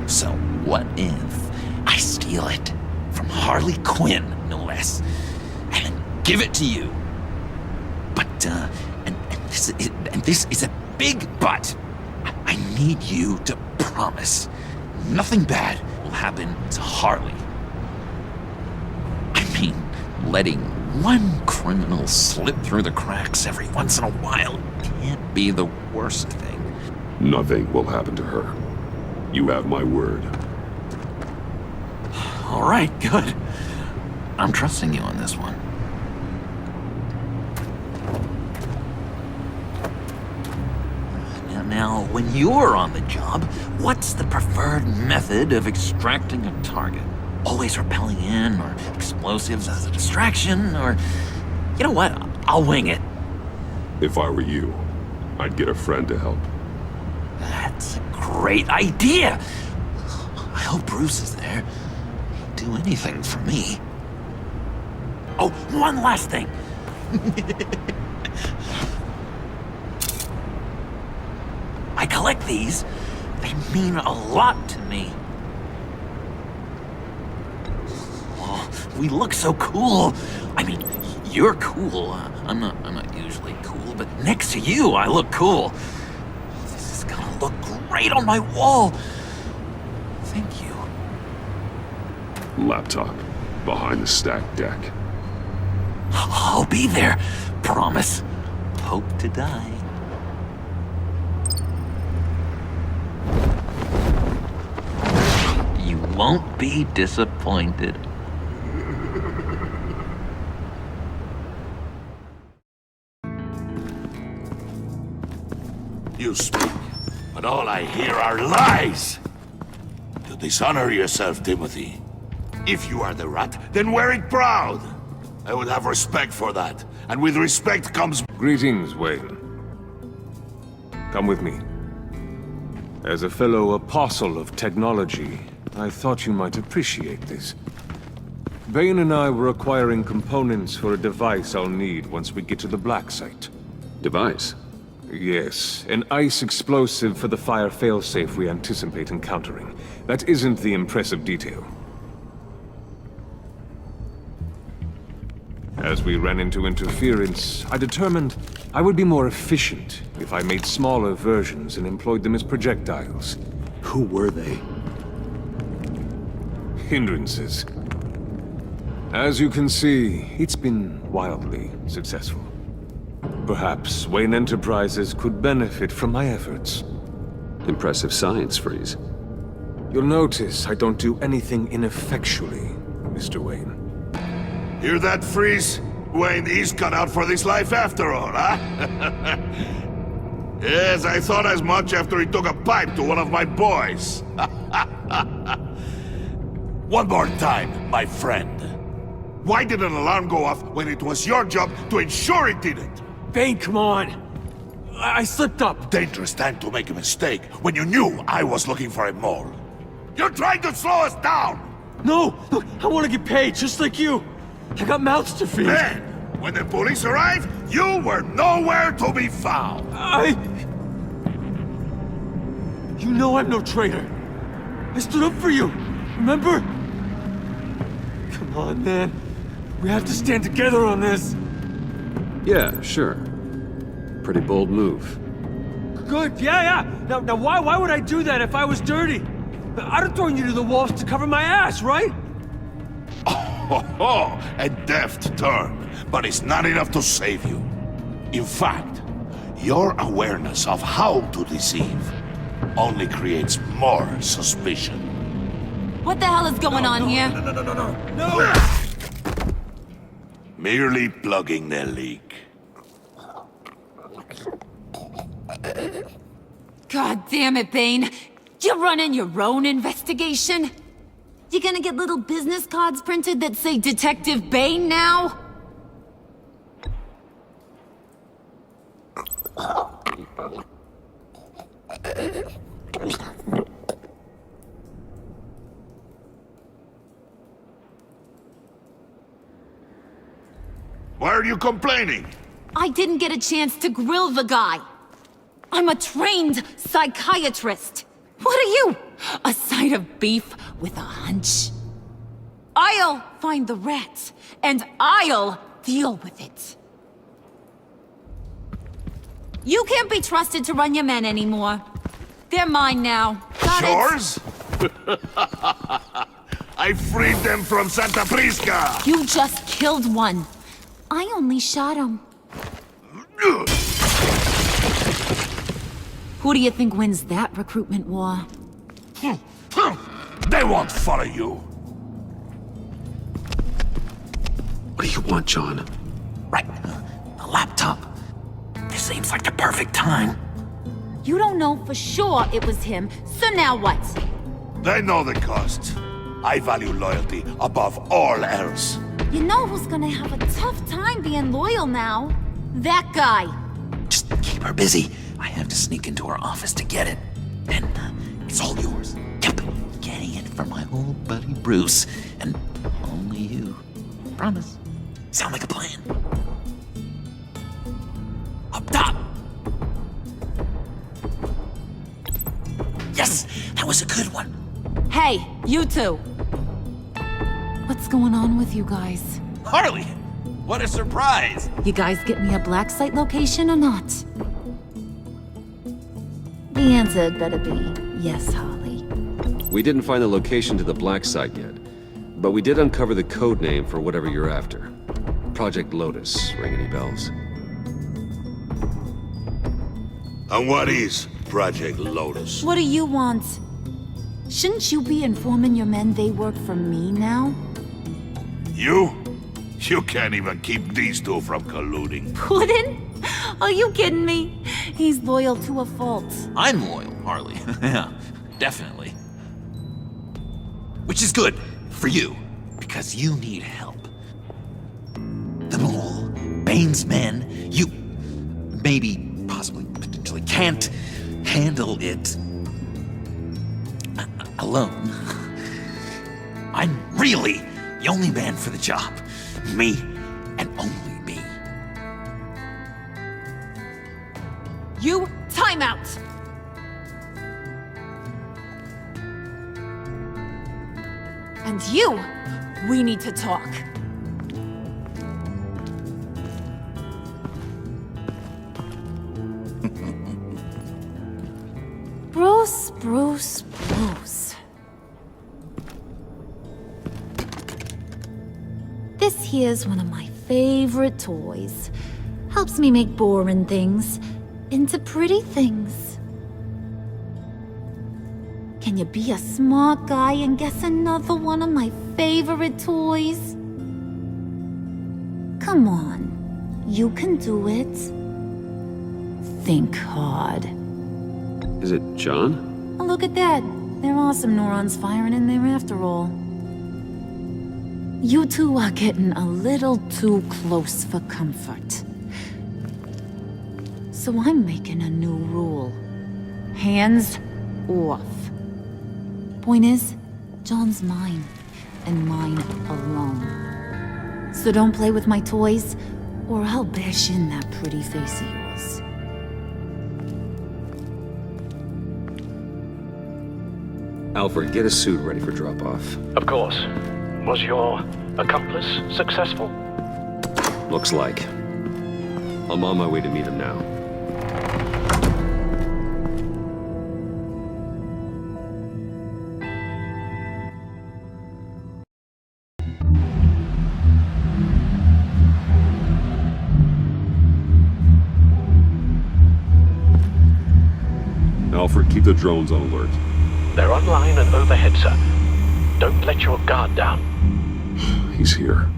So what if I steal it from Harley Quinn, no less, and give it to you? But, and this is a big but. I need you to promise nothing bad will happen to Harley. I mean, letting one criminal slip through the cracks every once in a while can't be the worst thing. Nothing will happen to her. You have my word. All right, good. I'm trusting you on this one. Now, when you're on the job, what's the preferred method of extracting a target? Always rappelling in, or explosives as a distraction, or... You know what? I'll wing it. If I were you, I'd get a friend to help. That's a great idea! I hope Bruce is there. He'd do anything for me. Oh, one last thing! I collect these. They mean a lot to me. Oh, we look so cool. I mean, you're cool. I'm not usually cool, but next to you, I look cool. This is gonna look great on my wall. Thank you. Laptop. Behind the stacked deck. I'll be there. Promise. Hope to die. You won't be disappointed. You speak, but all I hear are lies! You dishonor yourself, Timothy. If you are the rat, then wear it proud! I would have respect for that, and with respect comes... Greetings, Wayne. Come with me. As a fellow apostle of technology, I thought you might appreciate this. Bane and I were acquiring components for a device I'll need once we get to the Black Site. Device? Yes, an ice explosive for the fire failsafe we anticipate encountering. That isn't the impressive detail. As we ran into interference, I determined I would be more efficient if I made smaller versions and employed them as projectiles. Who were they? Hindrances. As you can see, it's been wildly successful. Perhaps Wayne Enterprises could benefit from my efforts. Impressive science, Freeze. You'll notice I don't do anything ineffectually, Mr. Wayne. Hear that, Freeze? Wayne, he's cut out for this life after all, huh? Yes, I thought as much after he took a pipe to one of my boys. One more time, my friend. Why did an alarm go off when it was your job to ensure it didn't? Bane, come on. I slipped up. Dangerous time to make a mistake when you knew I was looking for a mole. You're trying to slow us down! No! Look, I want to get paid, just like you. I got mouths to feed. Then, when the police arrived, you were nowhere to be found. You know I'm no traitor. I stood up for you, remember? Come on, man. We have to stand together on this. Yeah, sure. Pretty bold move. Good, yeah. Now why would I do that if I was dirty? I'd have thrown you to the wolves to cover my ass, right? Oh, a deft turn, but it's not enough to save you. In fact, your awareness of how to deceive only creates more suspicion. What the hell is going on here? No! Merely plugging the leak. God damn it, Bane. You're running your own investigation? You gonna get little business cards printed that say Detective Bane now? Why are you complaining? I didn't get a chance to grill the guy. I'm a trained psychiatrist. What are you? A side of beef with a hunch? I'll find the rat, and I'll deal with it. You can't be trusted to run your men anymore. They're mine now. Got Yours? I freed them from Santa Prisca! You just killed one. I only shot him. Who do you think wins that recruitment war? They won't follow you. What do you want, John? Right. A laptop. This seems like the perfect time. You don't know for sure it was him, so now what? They know the cost. I value loyalty above all else. You know who's gonna have a tough time being loyal now? That guy. Just keep her busy. I have to sneak into her office to get it. And it's all yours. Yep. Getting it for my old buddy Bruce. And only you. Promise. Sound like a plan? Up top! Yes! That was a good one. Hey, you two. What's going on with you guys? Harley! What a surprise! You guys get me a black site location or not? The answer had better be yes, Harley. We didn't find the location to the black site yet, but we did uncover the code name for whatever you're after. Project Lotus. Ring any bells? And what is Project Lotus? What do you want? Shouldn't you be informing your men they work for me now? You? You can't even keep these two from colluding. Puddin'? Are you kidding me? He's loyal to a fault. I'm loyal, Harley. Yeah, definitely. Which is good for you, because you need help. The mole, Bane's men, you maybe, possibly, potentially can't handle it alone. I'm really the only man for the job. Me, and only me. You, time out! And you, we need to talk. Bruce. This here's one of my favorite toys. Helps me make boring things into pretty things. Can you be a smart guy and guess another one of my favorite toys? Come on, you can do it. think hard. Is it John? Oh, look at that. There are some neurons firing in there after all. You two are getting a little too close for comfort. So I'm making a new rule. Hands off. Point is, John's mine, and mine alone. So don't play with my toys, or I'll bash in that pretty face of yours. Alfred, get a suit ready for drop-off. Of course. Was your accomplice successful? Looks like. I'm on my way to meet him now. Alfred, keep the drones on alert. They're online and overhead, sir. Don't let your guard down. He's here.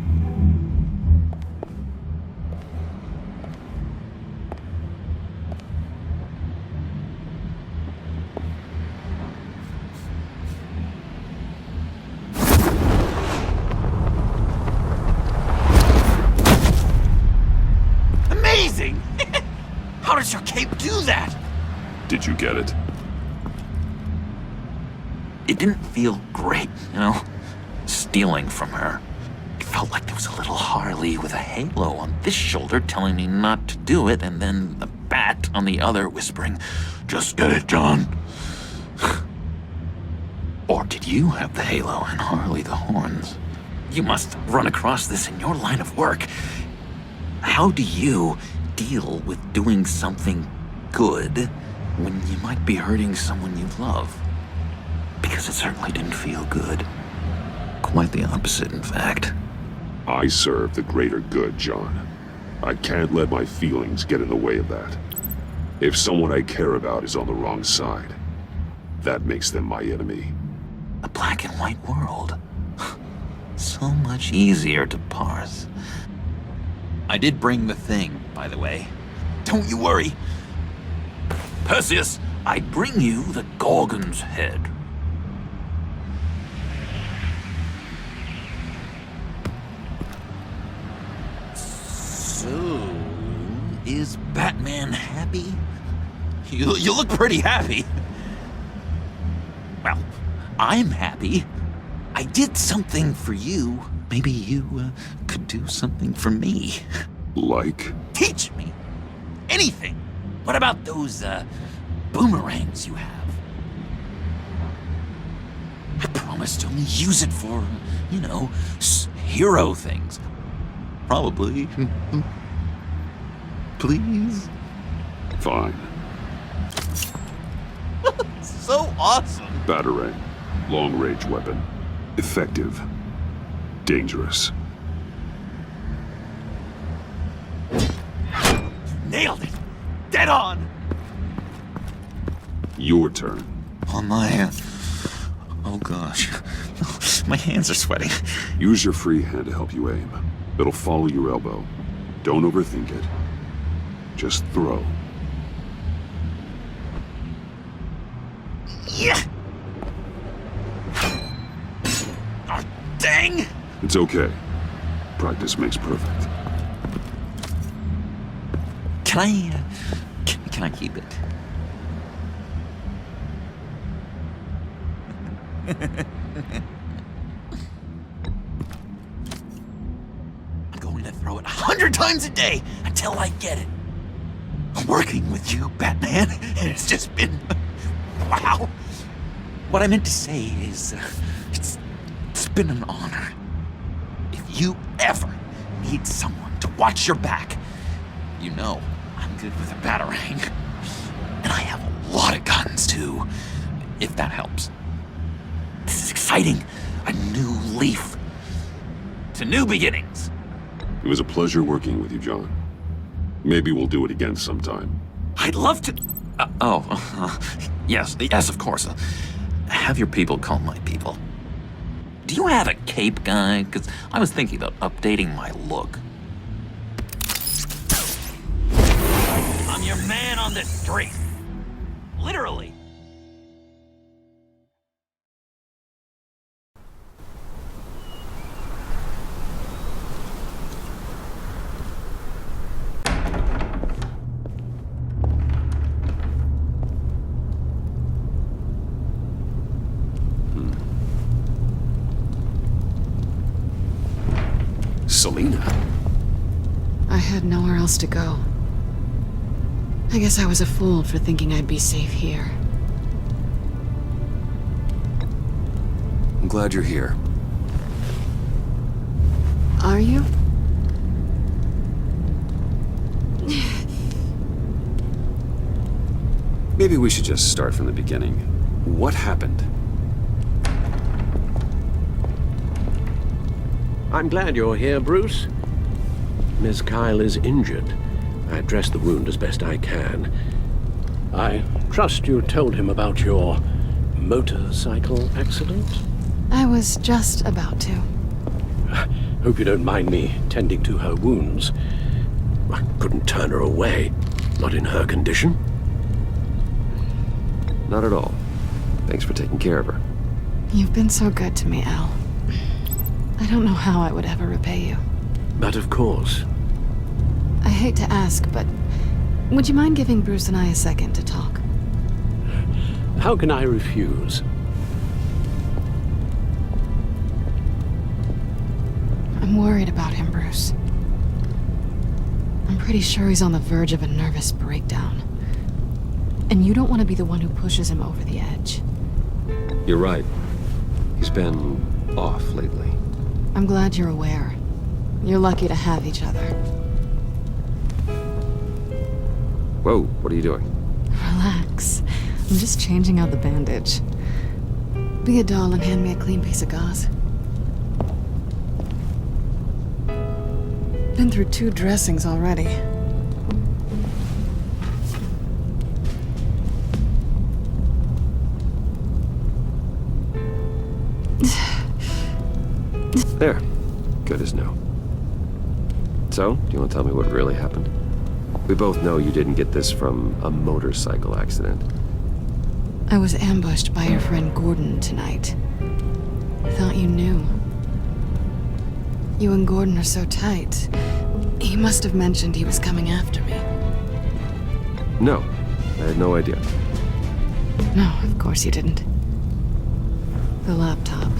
Amazing! How does your cape do that? Did you get it? It didn't feel great, you know, stealing from her. It felt like there was a little Harley with a halo on this shoulder telling me not to do it, and then the bat on the other whispering, "Just get it, John." Or did you have the halo and Harley the horns? You must run across this in your line of work. How do you deal with doing something good when you might be hurting someone you love? Because it certainly didn't feel good. Quite the opposite, in fact. I serve the greater good, John. I can't let my feelings get in the way of that. If someone I care about is on the wrong side, that makes them my enemy. A black and white world. So much easier to parse. I did bring the thing, by the way. Don't you worry. Perseus, I bring you the Gorgon's head. So, is Batman happy? You look pretty happy. Well, I'm happy. I did something for you. Maybe you could do something for me. Like? Teach me. Anything. What about those boomerangs you have? I promise to only use it for, you know, hero things. Probably. Please? Fine. So awesome. Batarang. Long-range weapon. Effective. Dangerous. Nailed it. Dead on. Your turn. On my... Oh gosh. My hands are sweating. Use your free hand to help you aim. It'll follow your elbow. Don't overthink it. Just throw. Yeah. Oh, dang. It's okay. Practice makes perfect. Can I... Can I keep it? I'm going to throw it 100 times a day until I get it. Working with you, Batman, it's just been... Wow. What I meant to say is, it's been an honor. If you ever need someone to watch your back, you know I'm good with a batarang. And I have a lot of guns, too, if that helps. This is exciting. A new leaf. To new beginnings. It was a pleasure working with you, John. Maybe we'll do it again sometime. I'd love to... Yes, of course. Have your people call my people. Do you have a cape, guy? Because I was thinking about updating my look. I'm your man on the street. Literally. Selina? I had nowhere else to go. I guess I was a fool for thinking I'd be safe here. I'm glad you're here. Are you? Maybe we should just start from the beginning. What happened? I'm glad you're here, Bruce. Miss Kyle is injured. I dressed the wound as best I can. I trust you told him about your motorcycle accident? I was just about to. Hope you don't mind me tending to her wounds. I couldn't turn her away, not in her condition. Not at all. Thanks for taking care of her. You've been so good to me, Al. I don't know how I would ever repay you. But of course. I hate to ask, but would you mind giving Bruce and I a second to talk? How can I refuse? I'm worried about him, Bruce. I'm pretty sure he's on the verge of a nervous breakdown. And you don't want to be the one who pushes him over the edge. You're right. He's been off lately. I'm glad you're aware. You're lucky to have each other. Whoa, what are you doing? Relax. I'm just changing out the bandage. Be a doll and hand me a clean piece of gauze. Been through 2 dressings already. There. Good as new. So, do you want to tell me what really happened? We both know you didn't get this from a motorcycle accident. I was ambushed by your friend Gordon tonight. Thought you knew. You and Gordon are so tight. He must have mentioned he was coming after me. No, I had no idea. No, of course you didn't. The laptop.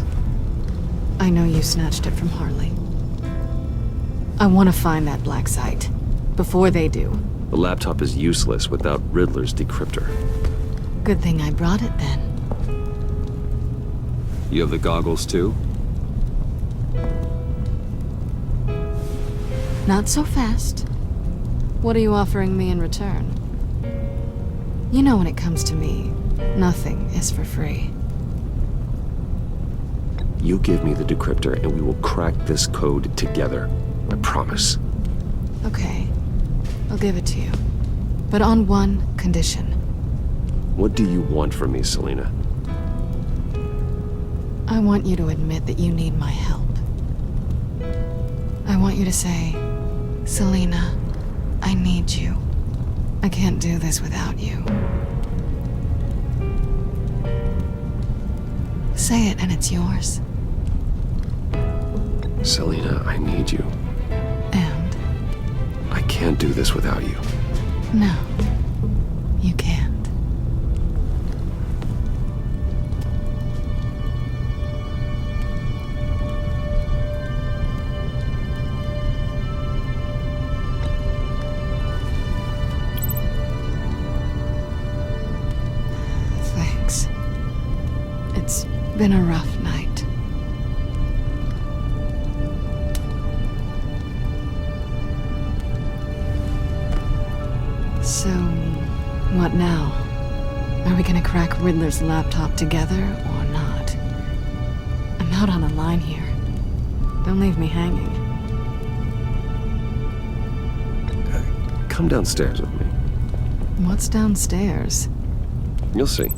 I know you snatched it from Harley. I want to find that black site. Before they do. The laptop is useless without Riddler's decryptor. Good thing I brought it then. You have the goggles too? Not so fast. What are you offering me in return? You know when it comes to me, nothing is for free. You give me the decryptor and we will crack this code together. I promise. Okay. I'll give it to you. But on one condition. What do you want from me, Selina? I want you to admit that you need my help. I want you to say, Selina, I need you. I can't do this without you. Say it and it's yours. Selina, I need you. And? I can't do this without you. No, you can't. Thanks. It's been a rough night. So, what now? Are we gonna crack Riddler's laptop together or not? I'm out on a line here. Don't leave me hanging. Come downstairs with me. What's downstairs? You'll see.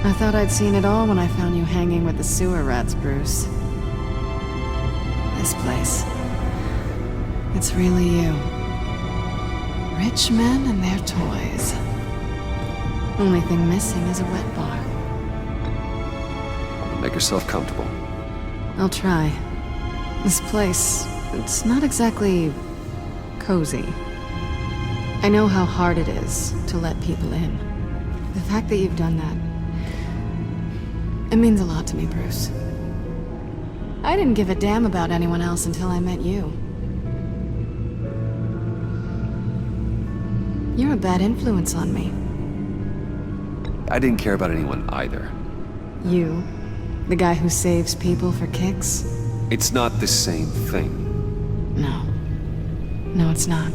I thought I'd seen it all when I found you hanging with the sewer rats, Bruce. This place. It's really you. Rich men and their toys. Only thing missing is a wet bar. Make yourself comfortable. I'll try. This place, it's not exactly cozy. I know how hard it is to let people in. The fact that you've done that, it means a lot to me, Bruce. I didn't give a damn about anyone else until I met you. You're a bad influence on me. I didn't care about anyone either. You? The guy who saves people for kicks? It's not the same thing. No. No, it's not.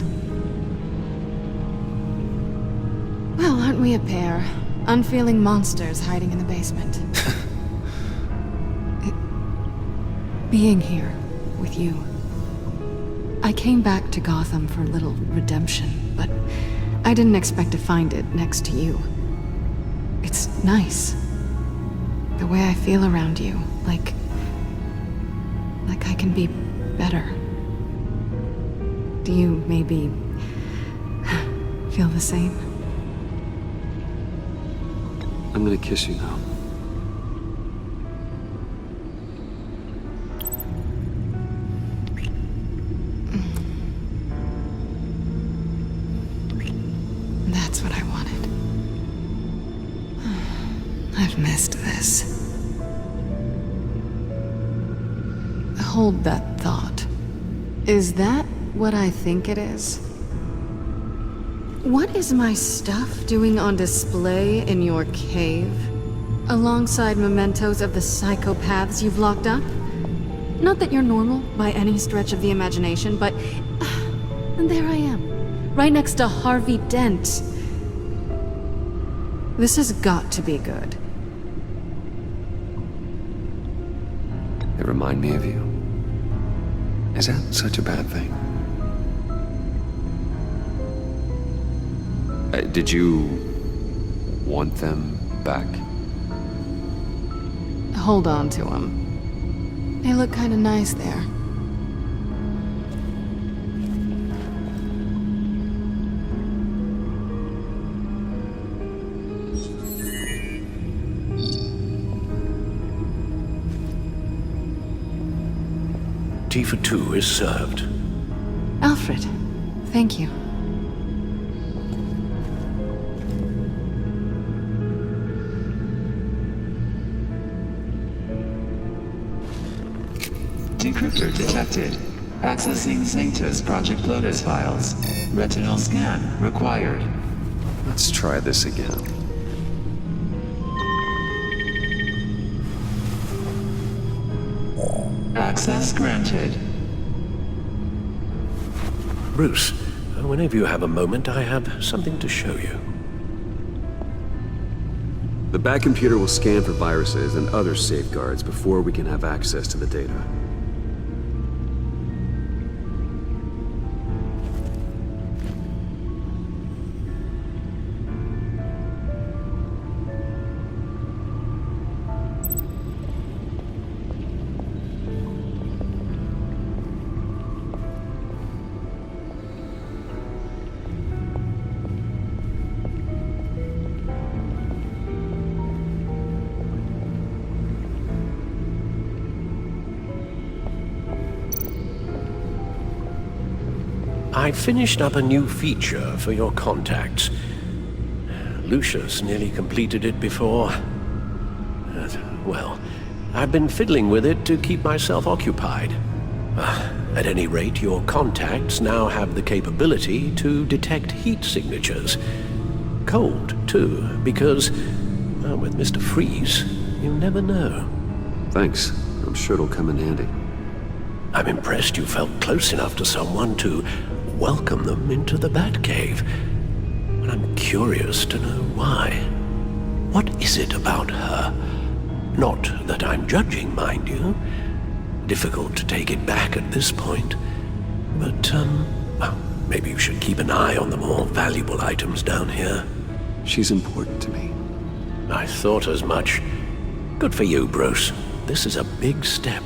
Well, aren't we a pair? Unfeeling monsters hiding in the basement. Being here with you. I came back to Gotham for a little redemption, but I didn't expect to find it next to you. It's nice. The way I feel around you, like I can be better. Do you maybe feel the same? I'm gonna kiss you now. That's what I wanted. I've missed this. Hold that thought. Is that what I think it is? What is my stuff doing on display in your cave? Alongside mementos of the psychopaths you've locked up? Not that you're normal by any stretch of the imagination, but and there I am, right next to Harvey Dent. This has got to be good. They remind me of you. Is that such a bad thing? Did you want them back? Hold on to them. They look kind of nice there. Tea for two is served. Alfred, thank you. Decryptor detected. Accessing Sanctus Project Lotus files. Retinal scan required. Let's try this again. Access granted. Bruce, whenever you have a moment, I have something to show you. The back computer will scan for viruses and other safeguards before we can have access to the data. I finished up a new feature for your contacts. Lucius nearly completed it before. Well, I've been fiddling with it to keep myself occupied. At any rate, your contacts now have the capability to detect heat signatures. Cold, too, because, well, with Mr. Freeze, you never know. Thanks. I'm sure it'll come in handy. I'm impressed you felt close enough to someone to welcome them into the Batcave. But I'm curious to know why. What is it about her? Not that I'm judging, mind you. Difficult to take it back at this point. But, well, maybe you should keep an eye on the more valuable items down here. She's important to me. I thought as much. Good for you, Bruce. This is a big step.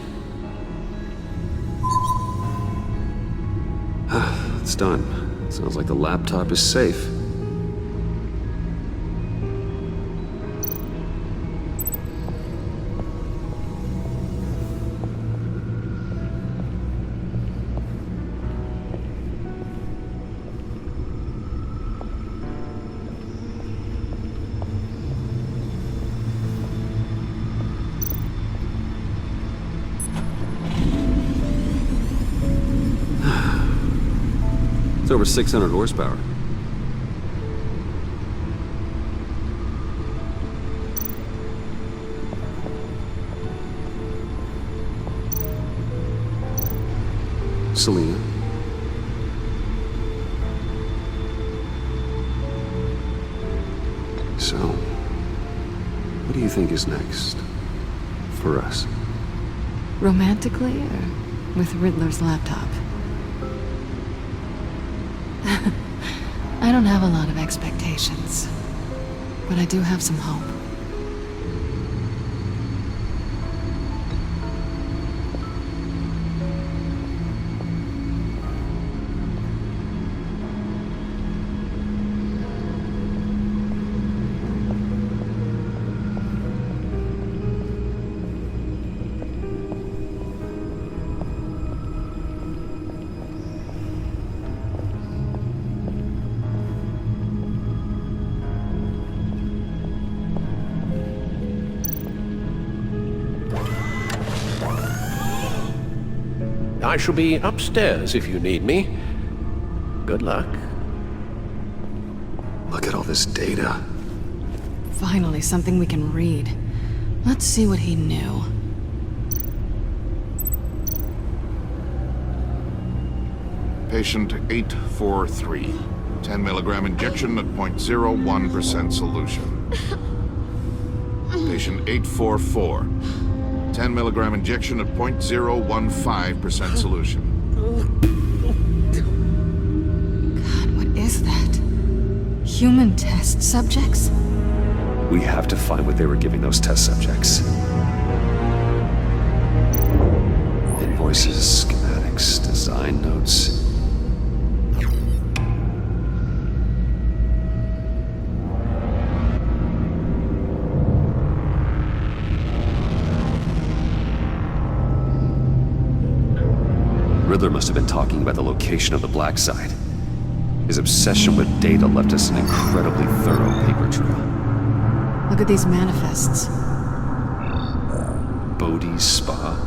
It's done. Sounds like the laptop is safe. It's over 600 horsepower. Selena. So, what do you think is next for us? Romantically, or with Riddler's laptop? I don't have a lot of expectations, but I do have some hope. I shall be upstairs if you need me. Good luck. Look at all this data. Finally, something we can read. Let's see what he knew. Patient 843. 10 milligram injection at 0.01% solution. Patient 844. 10 milligram injection at 0.015% solution. God, what is that? Human test subjects? We have to find what they were giving those test subjects. Invoices, schematics, design notes. Riddler must have been talking about the location of the Black Site. His obsession with data left us an incredibly thorough paper trail. Look at these manifests. Bodhi's Spa?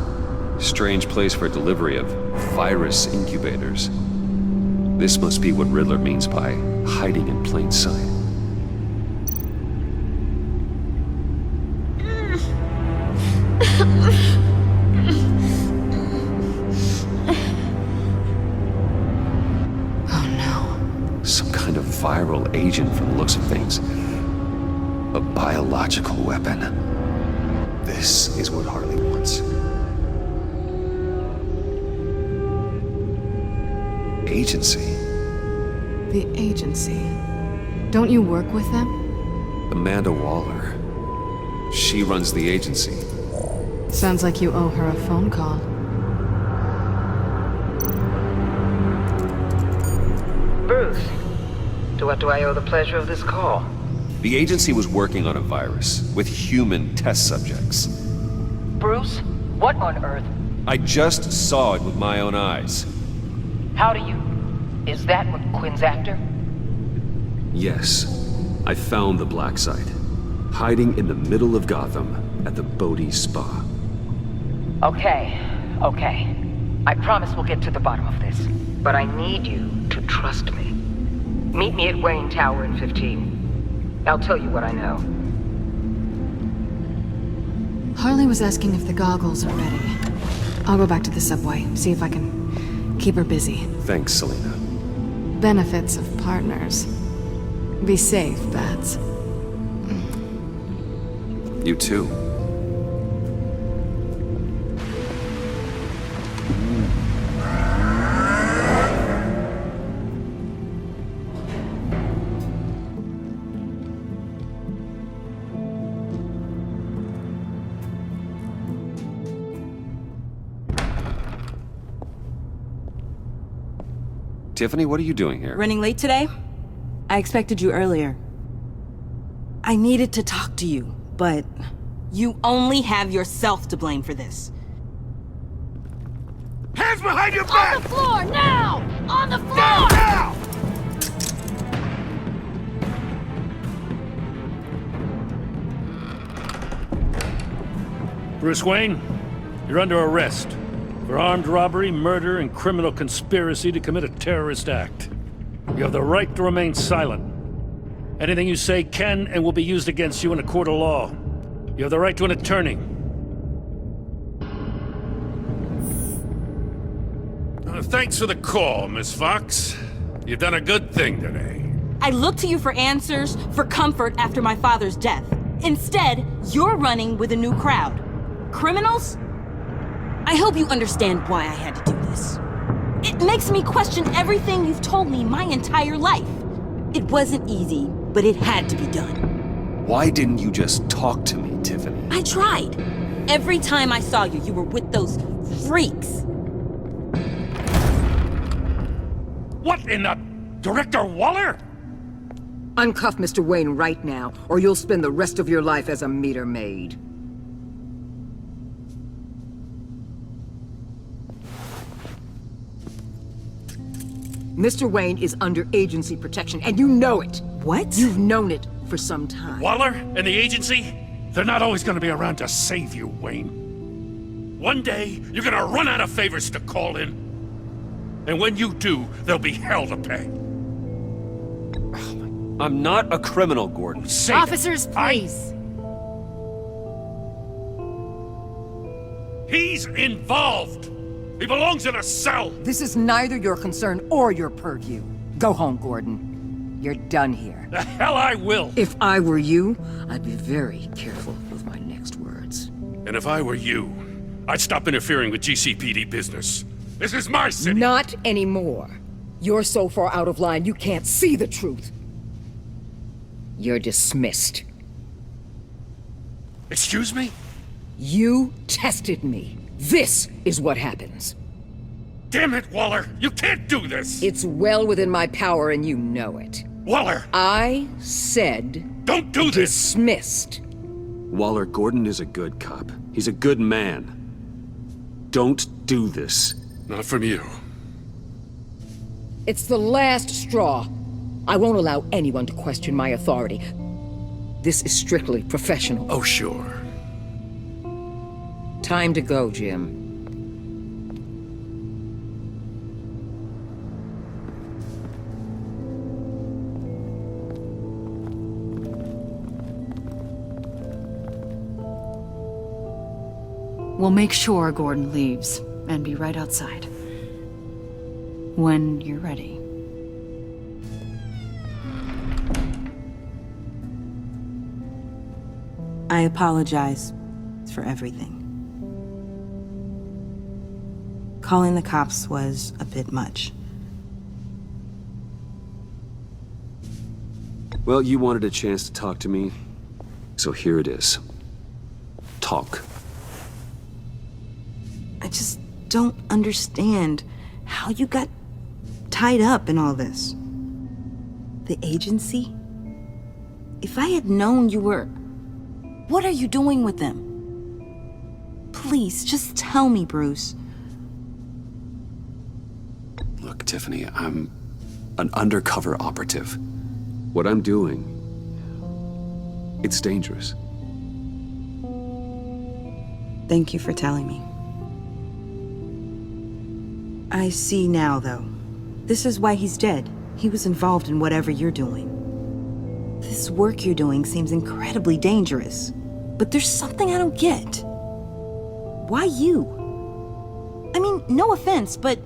Strange place for delivery of virus incubators. This must be what Riddler means by hiding in plain sight. Viral agent from the looks of things. A biological weapon. This is what Harley wants. Agency. The agency. Don't you work with them? Amanda Waller. She runs the agency. Sounds like you owe her a phone call. Bruce. To what do I owe the pleasure of this call? The agency was working on a virus with human test subjects. Bruce, what on earth? I just saw it with my own eyes. How do you... Is that what Quinn's after? Yes. I found the Black Site. Hiding in the middle of Gotham at the Bodhi Spa. Okay. I promise we'll get to the bottom of this. But I need you to trust me. Meet me at Wayne Tower in 15. I'll tell you what I know. Harley was asking if the goggles are ready. I'll go back to the subway, see if I can keep her busy. Thanks, Selena. Benefits of partners. Be safe, Bats. You too. Tiffany, what are you doing here? Running late today? I expected you earlier. I needed to talk to you, but you only have yourself to blame for this. Hands behind your back! On the floor, now! On the floor! Now! Bruce Wayne, you're under arrest for armed robbery, murder, and criminal conspiracy to commit a terrorist act. You have the right to remain silent. Anything you say can and will be used against you in a court of law. You have the right to an attorney. Thanks for the call, Miss Fox. You've done a good thing today. I looked to you for answers, for comfort after my father's death. Instead, you're running with a new crowd. Criminals? I hope you understand why I had to do this. It makes me question everything you've told me my entire life. It wasn't easy, but it had to be done. Why didn't you just talk to me, Tiffany? I tried. Every time I saw you, you were with those freaks. What in the... Director Waller? Uncuff Mr. Wayne right now, or you'll spend the rest of your life as a meter maid. Mr. Wayne is under agency protection, and you know it. What? You've known it for some time. Waller and the agency? They're not always gonna be around to save you, Wayne. One day, you're gonna run out of favors to call in. And when you do, there'll be hell to pay. I'm not a criminal, Gordon. Officers, please. He's involved. He belongs in a cell. This is neither your concern or your purview. Go home, Gordon. You're done here. The hell I will. If I were you, I'd be very careful with my next words. And if I were you, I'd stop interfering with GCPD business. This is my city. Not anymore. You're so far out of line, you can't see the truth. You're dismissed. Excuse me? You tested me. This is what happens. Damn it, Waller! You can't do this! It's well within my power and you know it. Waller! I said... Don't do this! Dismissed. Waller, Gordon is a good cop. He's a good man. Don't do this. Not from you. It's the last straw. I won't allow anyone to question my authority. This is strictly professional. Oh, sure. Time to go, Jim. We'll make sure Gordon leaves, and be right outside. When you're ready. I apologize for everything. Calling the cops was a bit much. Well, you wanted a chance to talk to me, so here it is. Talk. I just don't understand how you got tied up in all this. The agency? If I had known you were... What are you doing with them? Please, just tell me, Bruce. Look, Tiffany, I'm an undercover operative. What I'm doing, it's dangerous. Thank you for telling me. I see now, though. This is why he's dead. He was involved in whatever you're doing. This work you're doing seems incredibly dangerous. But there's something I don't get. Why you? I mean, no offense, but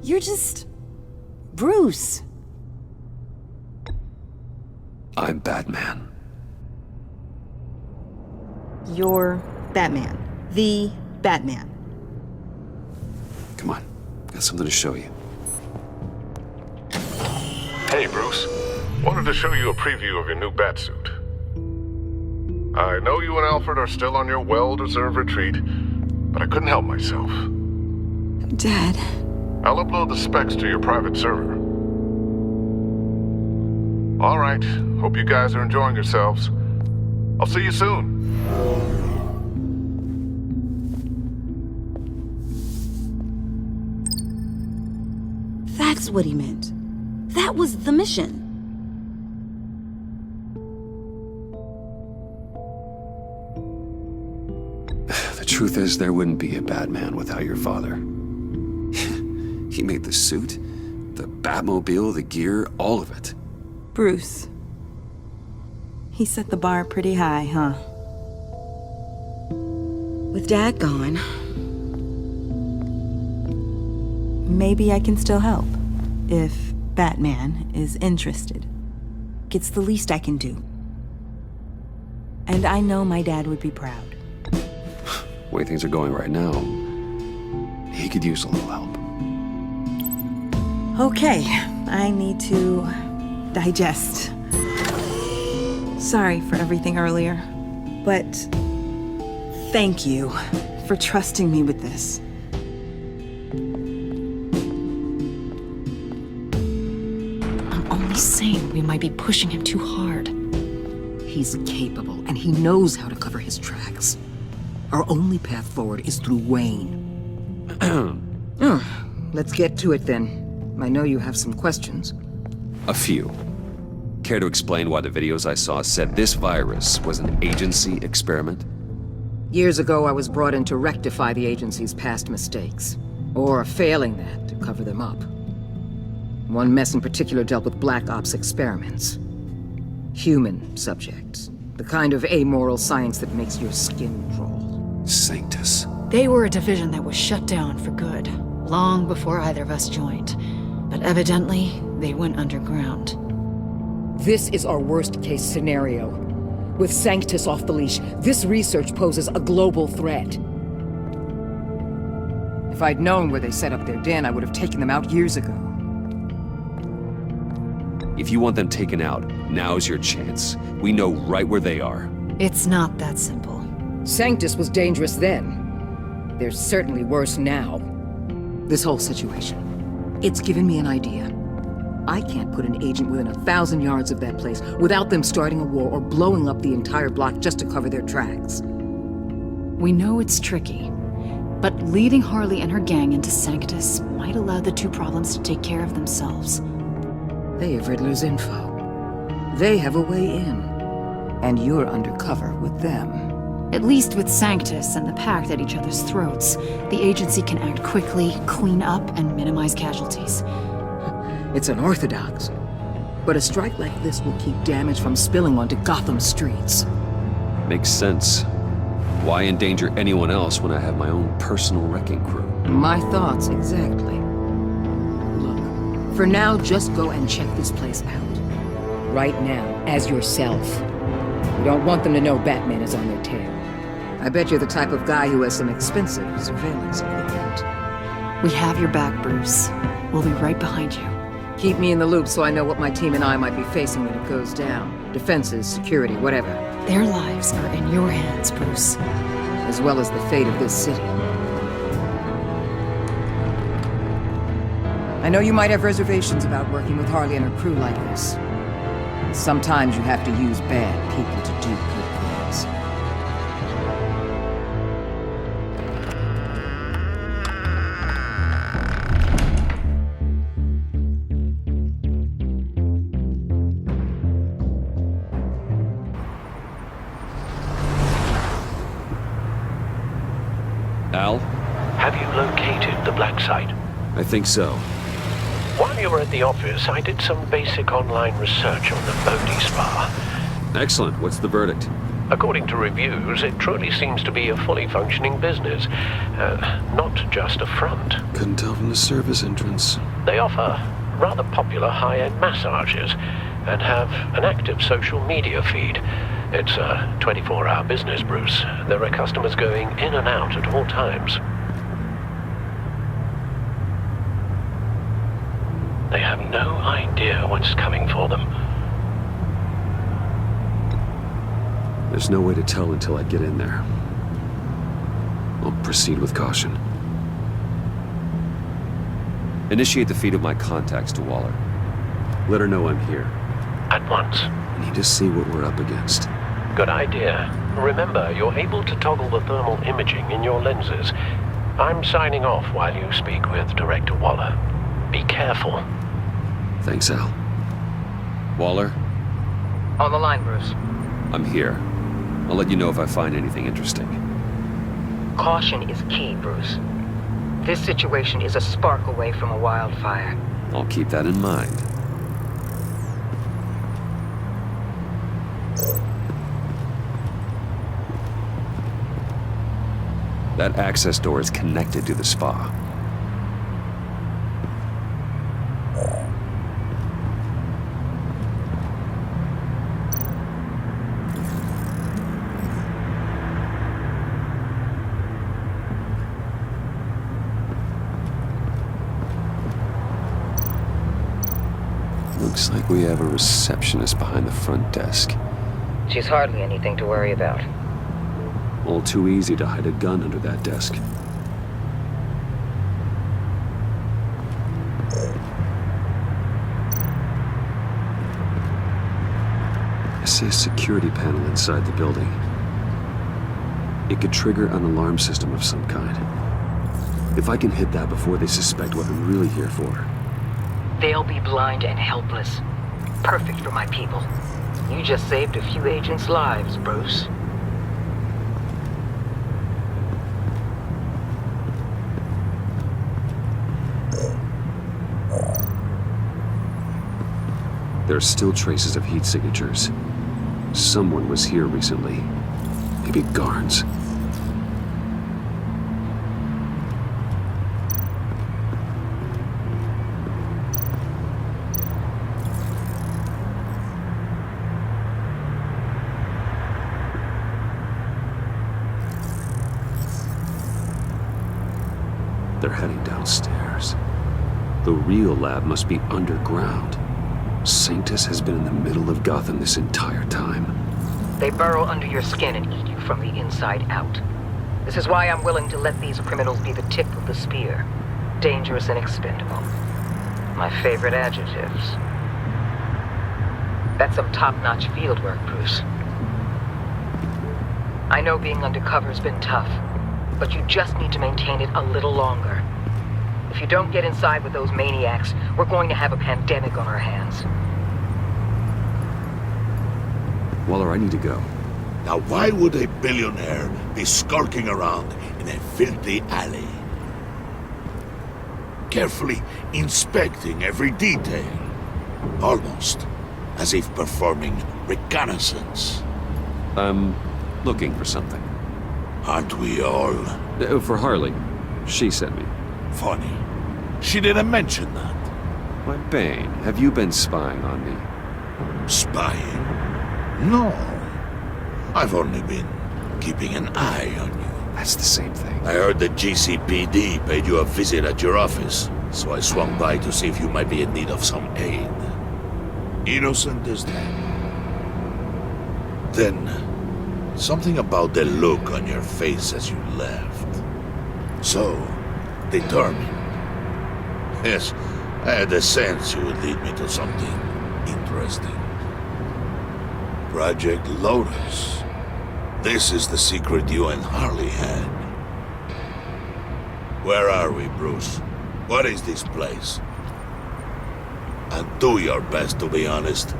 you're just... Bruce. I'm Batman. You're Batman. The Batman. Come on, got something to show you. Hey, Bruce. Wanted to show you a preview of your new Batsuit. I know you and Alfred are still on your well-deserved retreat, but I couldn't help myself. Dad. I'll upload the specs to your private server. All right. Hope you guys are enjoying yourselves. I'll see you soon. That's what he meant. That was the mission. The truth is, there wouldn't be a Batman without your father. He made the suit, the Batmobile, the gear, all of it. Bruce. He set the bar pretty high, huh? With Dad gone, maybe I can still help. If Batman is interested. It's the least I can do. And I know my dad would be proud. The way things are going right now, he could use a little help. Okay, I need to digest. Sorry for everything earlier, but thank you for trusting me with this. I'm only saying we might be pushing him too hard. He's capable, and he knows how to cover his tracks. Our only path forward is through Wayne. Let's get to it then. I know you have some questions. A few. Care to explain why the videos I saw said this virus was an agency experiment? Years ago, I was brought in to rectify the agency's past mistakes. Or failing that, to cover them up. One mess in particular dealt with Black Ops experiments. Human subjects. The kind of amoral science that makes your skin crawl. Sanctus. They were a division that was shut down for good, long before either of us joined. But evidently, they went underground. This is our worst-case scenario. With Sanctus off the leash, this research poses a global threat. If I'd known where they set up their den, I would have taken them out years ago. If you want them taken out, now's your chance. We know right where they are. It's not that simple. Sanctus was dangerous then. They're certainly worse now. This whole situation, it's given me an idea. I can't put an agent within 1,000 yards of that place without them starting a war or blowing up the entire block just to cover their tracks. We know it's tricky, but leading Harley and her gang into Sanctus might allow the two problems to take care of themselves. They have Riddler's info. They have a way in. And you're undercover with them. At least with Sanctus and the Pact at each other's throats, the agency can act quickly, clean up, and minimize casualties. It's unorthodox. But a strike like this will keep damage from spilling onto Gotham streets. Makes sense. Why endanger anyone else when I have my own personal wrecking crew? My thoughts, exactly. Look, for now, just go and check this place out. Right now, as yourself. You don't want them to know Batman is on their tail. I bet you're the type of guy who has some expensive surveillance equipment. We have your back, Bruce. We'll be right behind you. Keep me in the loop so I know what my team and I might be facing when it goes down. Defenses, security, whatever. Their lives are in your hands, Bruce. As well as the fate of this city. I know you might have reservations about working with Harley and her crew like this. Sometimes you have to use bad people to do good things. Al? Have you located the black site? I think so. While you were at the office, I did some basic online research on the Bodhi Spa. Excellent. What's the verdict? According to reviews, it truly seems to be a fully functioning business. Not just a front. Couldn't tell from the service entrance. They offer rather popular high-end massages and have an active social media feed. It's a 24-hour business, Bruce. There are customers going in and out at all times. They have no idea what's coming for them. There's no way to tell until I get in there. I'll proceed with caution. Initiate the feed of my contacts to Waller. Let her know I'm here. At once. I need to see what we're up against. Good idea. Remember, you're able to toggle the thermal imaging in your lenses. I'm signing off while you speak with Director Waller. Be careful. Thanks, Al. Waller? On the line, Bruce. I'm here. I'll let you know if I find anything interesting. Caution is key, Bruce. This situation is a spark away from a wildfire. I'll keep that in mind. That access door is connected to the spa. Looks like we have a receptionist behind the front desk. She's hardly anything to worry about. All too easy to hide a gun under that desk. I see a security panel inside the building. It could trigger an alarm system of some kind. If I can hit that before they suspect what I'm really here for. They'll be blind and helpless. Perfect for my people. You just saved a few agents' lives, Bruce. There are still traces of heat signatures. Someone was here recently. Maybe Garnes. They're heading downstairs. The real lab must be underground. Sanctus has been in the middle of Gotham this entire time. They burrow under your skin and eat you from the inside out. This is why I'm willing to let these criminals be the tip of the spear. Dangerous and expendable. My favorite adjectives. That's some top-notch fieldwork, Bruce. I know being undercover's been tough, but you just need to maintain it a little longer. If you don't get inside with those maniacs, we're going to have a pandemic on our hands. Waller, I need to go. Now why would a billionaire be skulking around in a filthy alley? Carefully inspecting every detail. Almost as if performing reconnaissance. I'm looking for something. Aren't we all? For Harley. She sent me. Funny. She didn't mention that. Why, Bane, have you been spying on me? Spying? No. I've only been keeping an eye on you. That's the same thing. I heard the GCPD paid you a visit at your office, so I swung by to see if you might be in need of some aid. Innocent as that. Then, something about the look on your face as you left. So, determined. Yes, I had a sense you would lead me to something interesting. Project Lotus. This is the secret you and Harley had. Where are we, Bruce? What is this place? And do your best to be honest.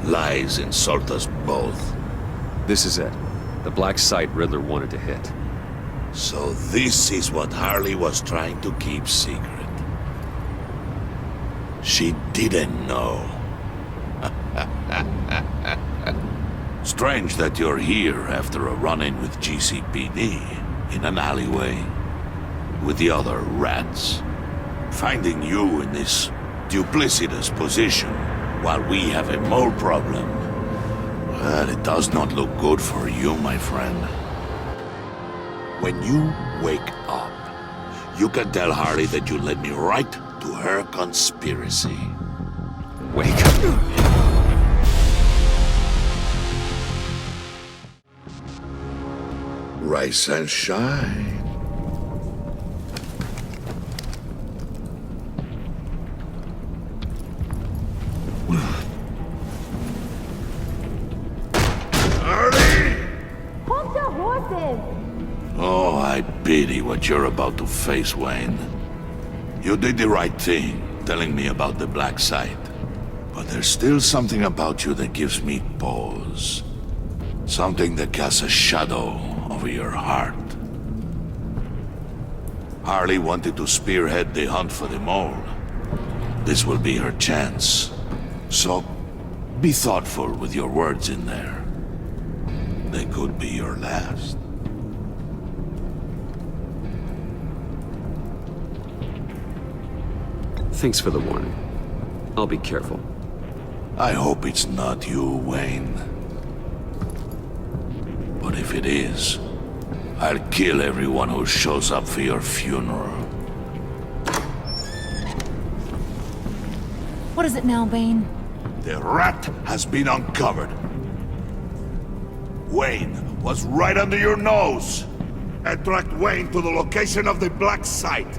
Lies insult us both. This is it. The black site Riddler wanted to hit. So this is what Harley was trying to keep secret. She didn't know. Strange that you're here after a run-in with GCPD in an alleyway with the other rats. Finding you in this duplicitous position while we have a mole problem. Well, it does not look good for you, my friend. When you wake up, you can tell Harley that you led me right to her conspiracy. Wake up. Rise and shine. I pity what you're about to face, Wayne. You did the right thing, telling me about the black site. But there's still something about you that gives me pause. Something that casts a shadow over your heart. Harley wanted to spearhead the hunt for the mole. This will be her chance. So, be thoughtful with your words in there. They could be your last. Thanks for the warning. I'll be careful. I hope it's not you, Wayne. But if it is, I'll kill everyone who shows up for your funeral. What is it now, Bane? The rat has been uncovered. Wayne was right under your nose. I tracked Wayne to the location of the black site.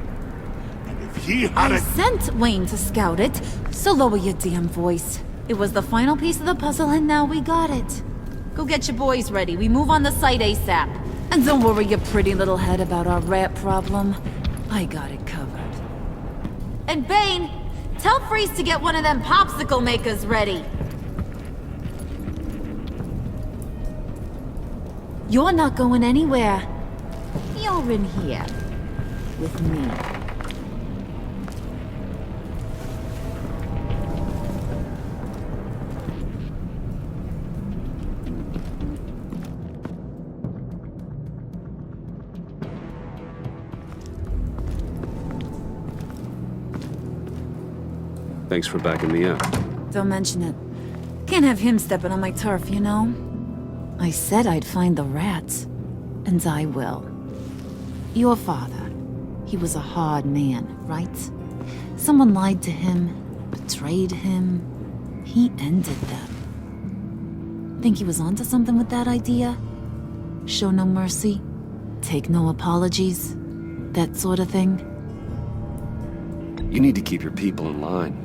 And if he had I sent Wayne to scout it, so lower your damn voice. It was the final piece of the puzzle and now we got it. Go get your boys ready. We move on the site ASAP. And don't worry your pretty little head about our rat problem. I got it covered. And Bane, tell Freeze to get one of them popsicle makers ready. You're not going anywhere. You're in here. With me. Thanks for backing me up. Don't mention it. Can't have him stepping on my turf, you know? I said I'd find the rats. And I will. Your father. He was a hard man, right? Someone lied to him, betrayed him. He ended them. Think he was onto something with that idea? Show no mercy? Take no apologies? That sort of thing? You need to keep your people in line.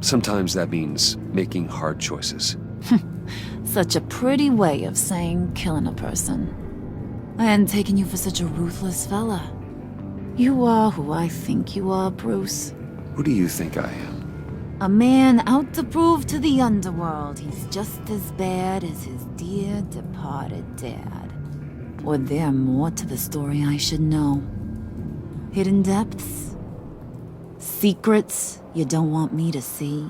Sometimes that means making hard choices. Such a pretty way of saying killing a person. I hadn't taken you for such a ruthless fella. You are who I think you are, Bruce. Who do you think I am? A man out to prove to the underworld he's just as bad as his dear departed dad. Or there more to the story I should know. Hidden depths? Secrets you don't want me to see?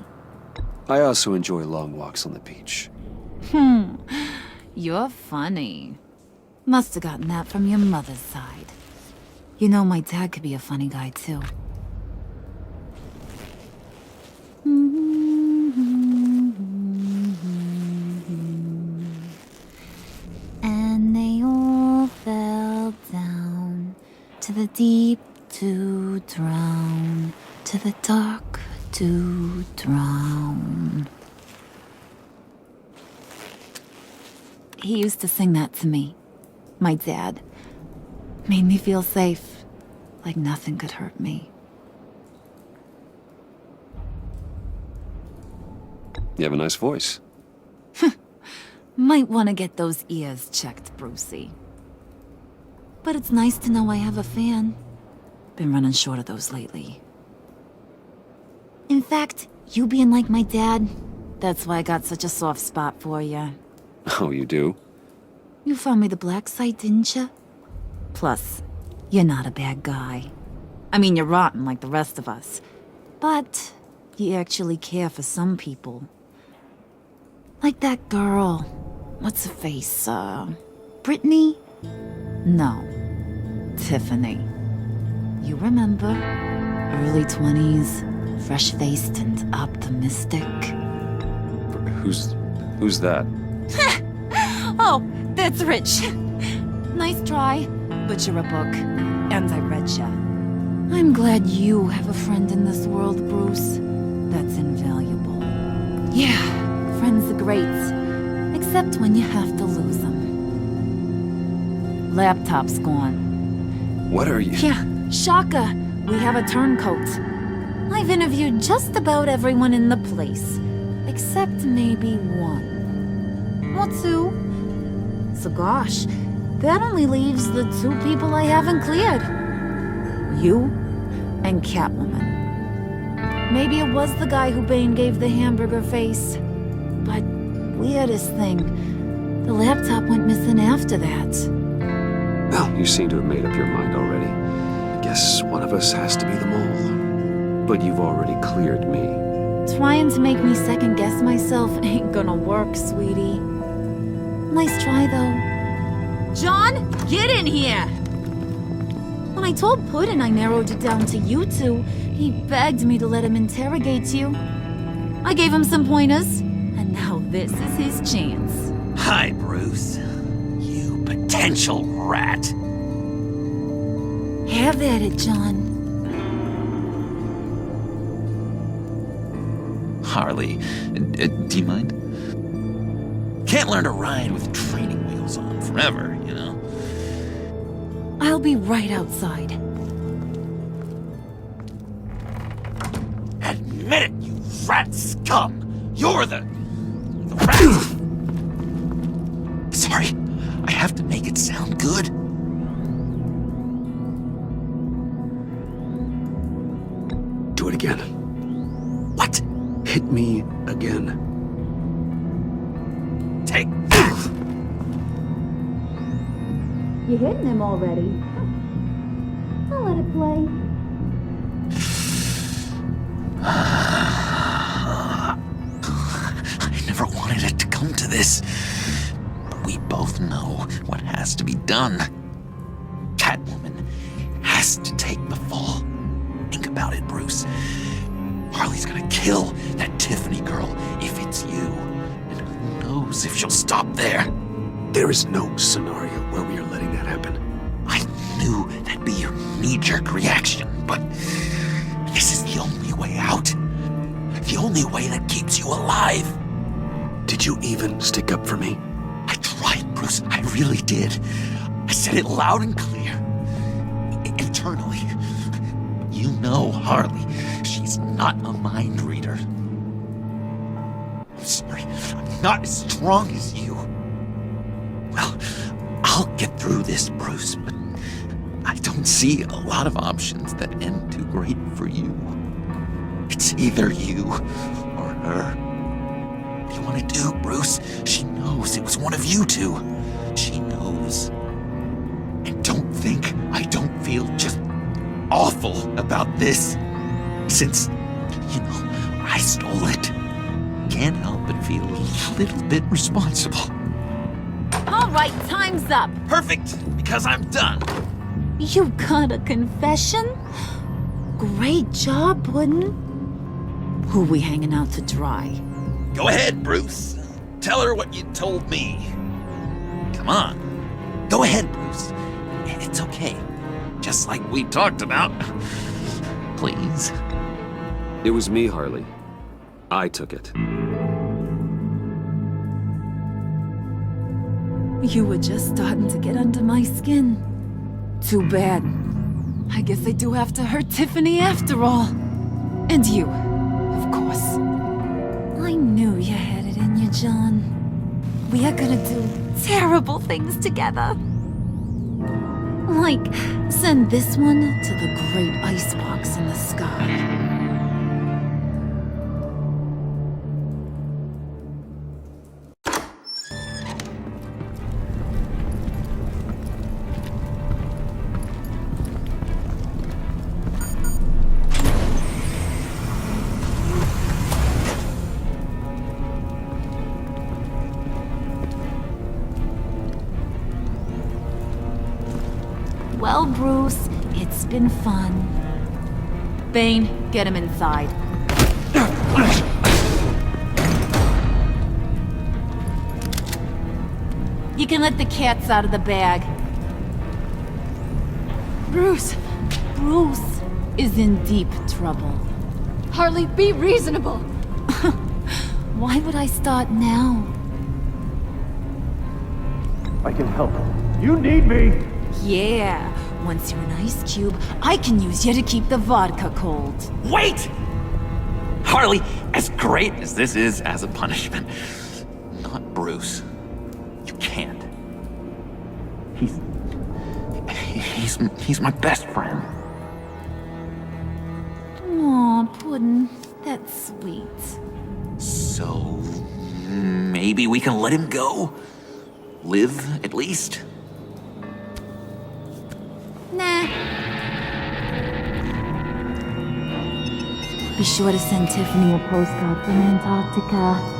I also enjoy long walks on the beach. You're funny. Must have gotten that from your mother's side. You know my dad could be a funny guy, too. And they all fell down to the deep to drown, to the dark to drown. He used to sing that to me. My dad. Made me feel safe. Like nothing could hurt me. You have a nice voice. Might want to get those ears checked, Brucey. But it's nice to know I have a fan. Been running short of those lately. In fact, you being like my dad, that's why I got such a soft spot for you. Oh, you do? You found me the black site, didn't you? Plus, you're not a bad guy. I mean, you're rotten like the rest of us. But you actually care for some people. Like that girl. What's her face? Brittany? No. Tiffany. You remember? Early 20s, fresh-faced and optimistic. Who's that? Oh, that's Rich. Nice try, but you're a book, and I read ya. I'm glad you have a friend in this world, Bruce. That's invaluable. Yeah, friends are great, except when you have to lose them. Laptop's gone. What are you? Yeah, shocker. We have a turncoat. I've interviewed just about everyone in the place, except maybe one. Or two. So gosh, That only leaves the two people I haven't cleared. You and Catwoman. Maybe it was the guy who Bane gave the hamburger face. But weirdest thing, the laptop went missing after that. Well, you seem to have made up your mind already. I guess one of us has to be the mole. But you've already cleared me. Trying to make me second guess myself ain't gonna work, sweetie. Nice try, though. John, get in here! When I told Puddin' I narrowed it down to you two, he begged me to let him interrogate you. I gave him some pointers, and now this is his chance. Hi, Bruce. You potential rat. Have at it, John. Harley, do you mind? Can't learn to ride with training wheels on forever, you know? I'll be right outside. Admit it, you rat scum! You're the rat! Sorry, I have to make it sound good. Do it again. What? Hit me again. Take that! You hitting him already? I'll let it play. I never wanted it to come to this. But we both know what has to be done. Catwoman has to take the fall. Think about it, Bruce. Harley's gonna kill that Tiffany girl if it's you. And who knows if she'll stop there. There is no scenario where we are letting that happen. I knew that'd be your knee-jerk reaction, but this is the only way out. The only way that keeps you alive. Did you even stick up for me? I tried, Bruce. I really did. I said it loud and clear. Internally. You know Harley. She's not a mind reader. I'm sorry. I'm not as strong as you. Well, I'll get through this, Bruce, but I don't see a lot of options that end too great for you. It's either you or her. What do you want to do, Bruce? She knows it was one of you two. She knows. And don't think I don't feel just awful about this. Since, you know, I stole it. Can't help but feel a little bit responsible. All right, time's up. Perfect, because I'm done. You got a confession? Great job, Puddin'. Who we hanging out to dry? Go ahead, Bruce. Tell her what you told me. Come on. Go ahead, Bruce. It's okay. Just like we talked about. Please. It was me, Harley. I took it. You were just starting to get under my skin. Too bad. I guess I do have to hurt Tiffany after all. And you, of course. I knew you had it in you, John. We are gonna do terrible things together. Like, send this one to the great icebox in the sky. Well, Bruce, it's been fun. Bane, get him inside. You can let the cats out of the bag. Bruce! Bruce is in deep trouble. Harley, be reasonable! Why would I start now? I can help. You need me! Yeah, once you're an ice cube, I can use you to keep the vodka cold. Wait! Harley, as great as this is as a punishment, Not Bruce. You can't. He's my best friend. Aw, Puddin'. That's sweet. So maybe we can let him go? Live, at least? Nah. Be sure to send Tiffany a postcard from Antarctica.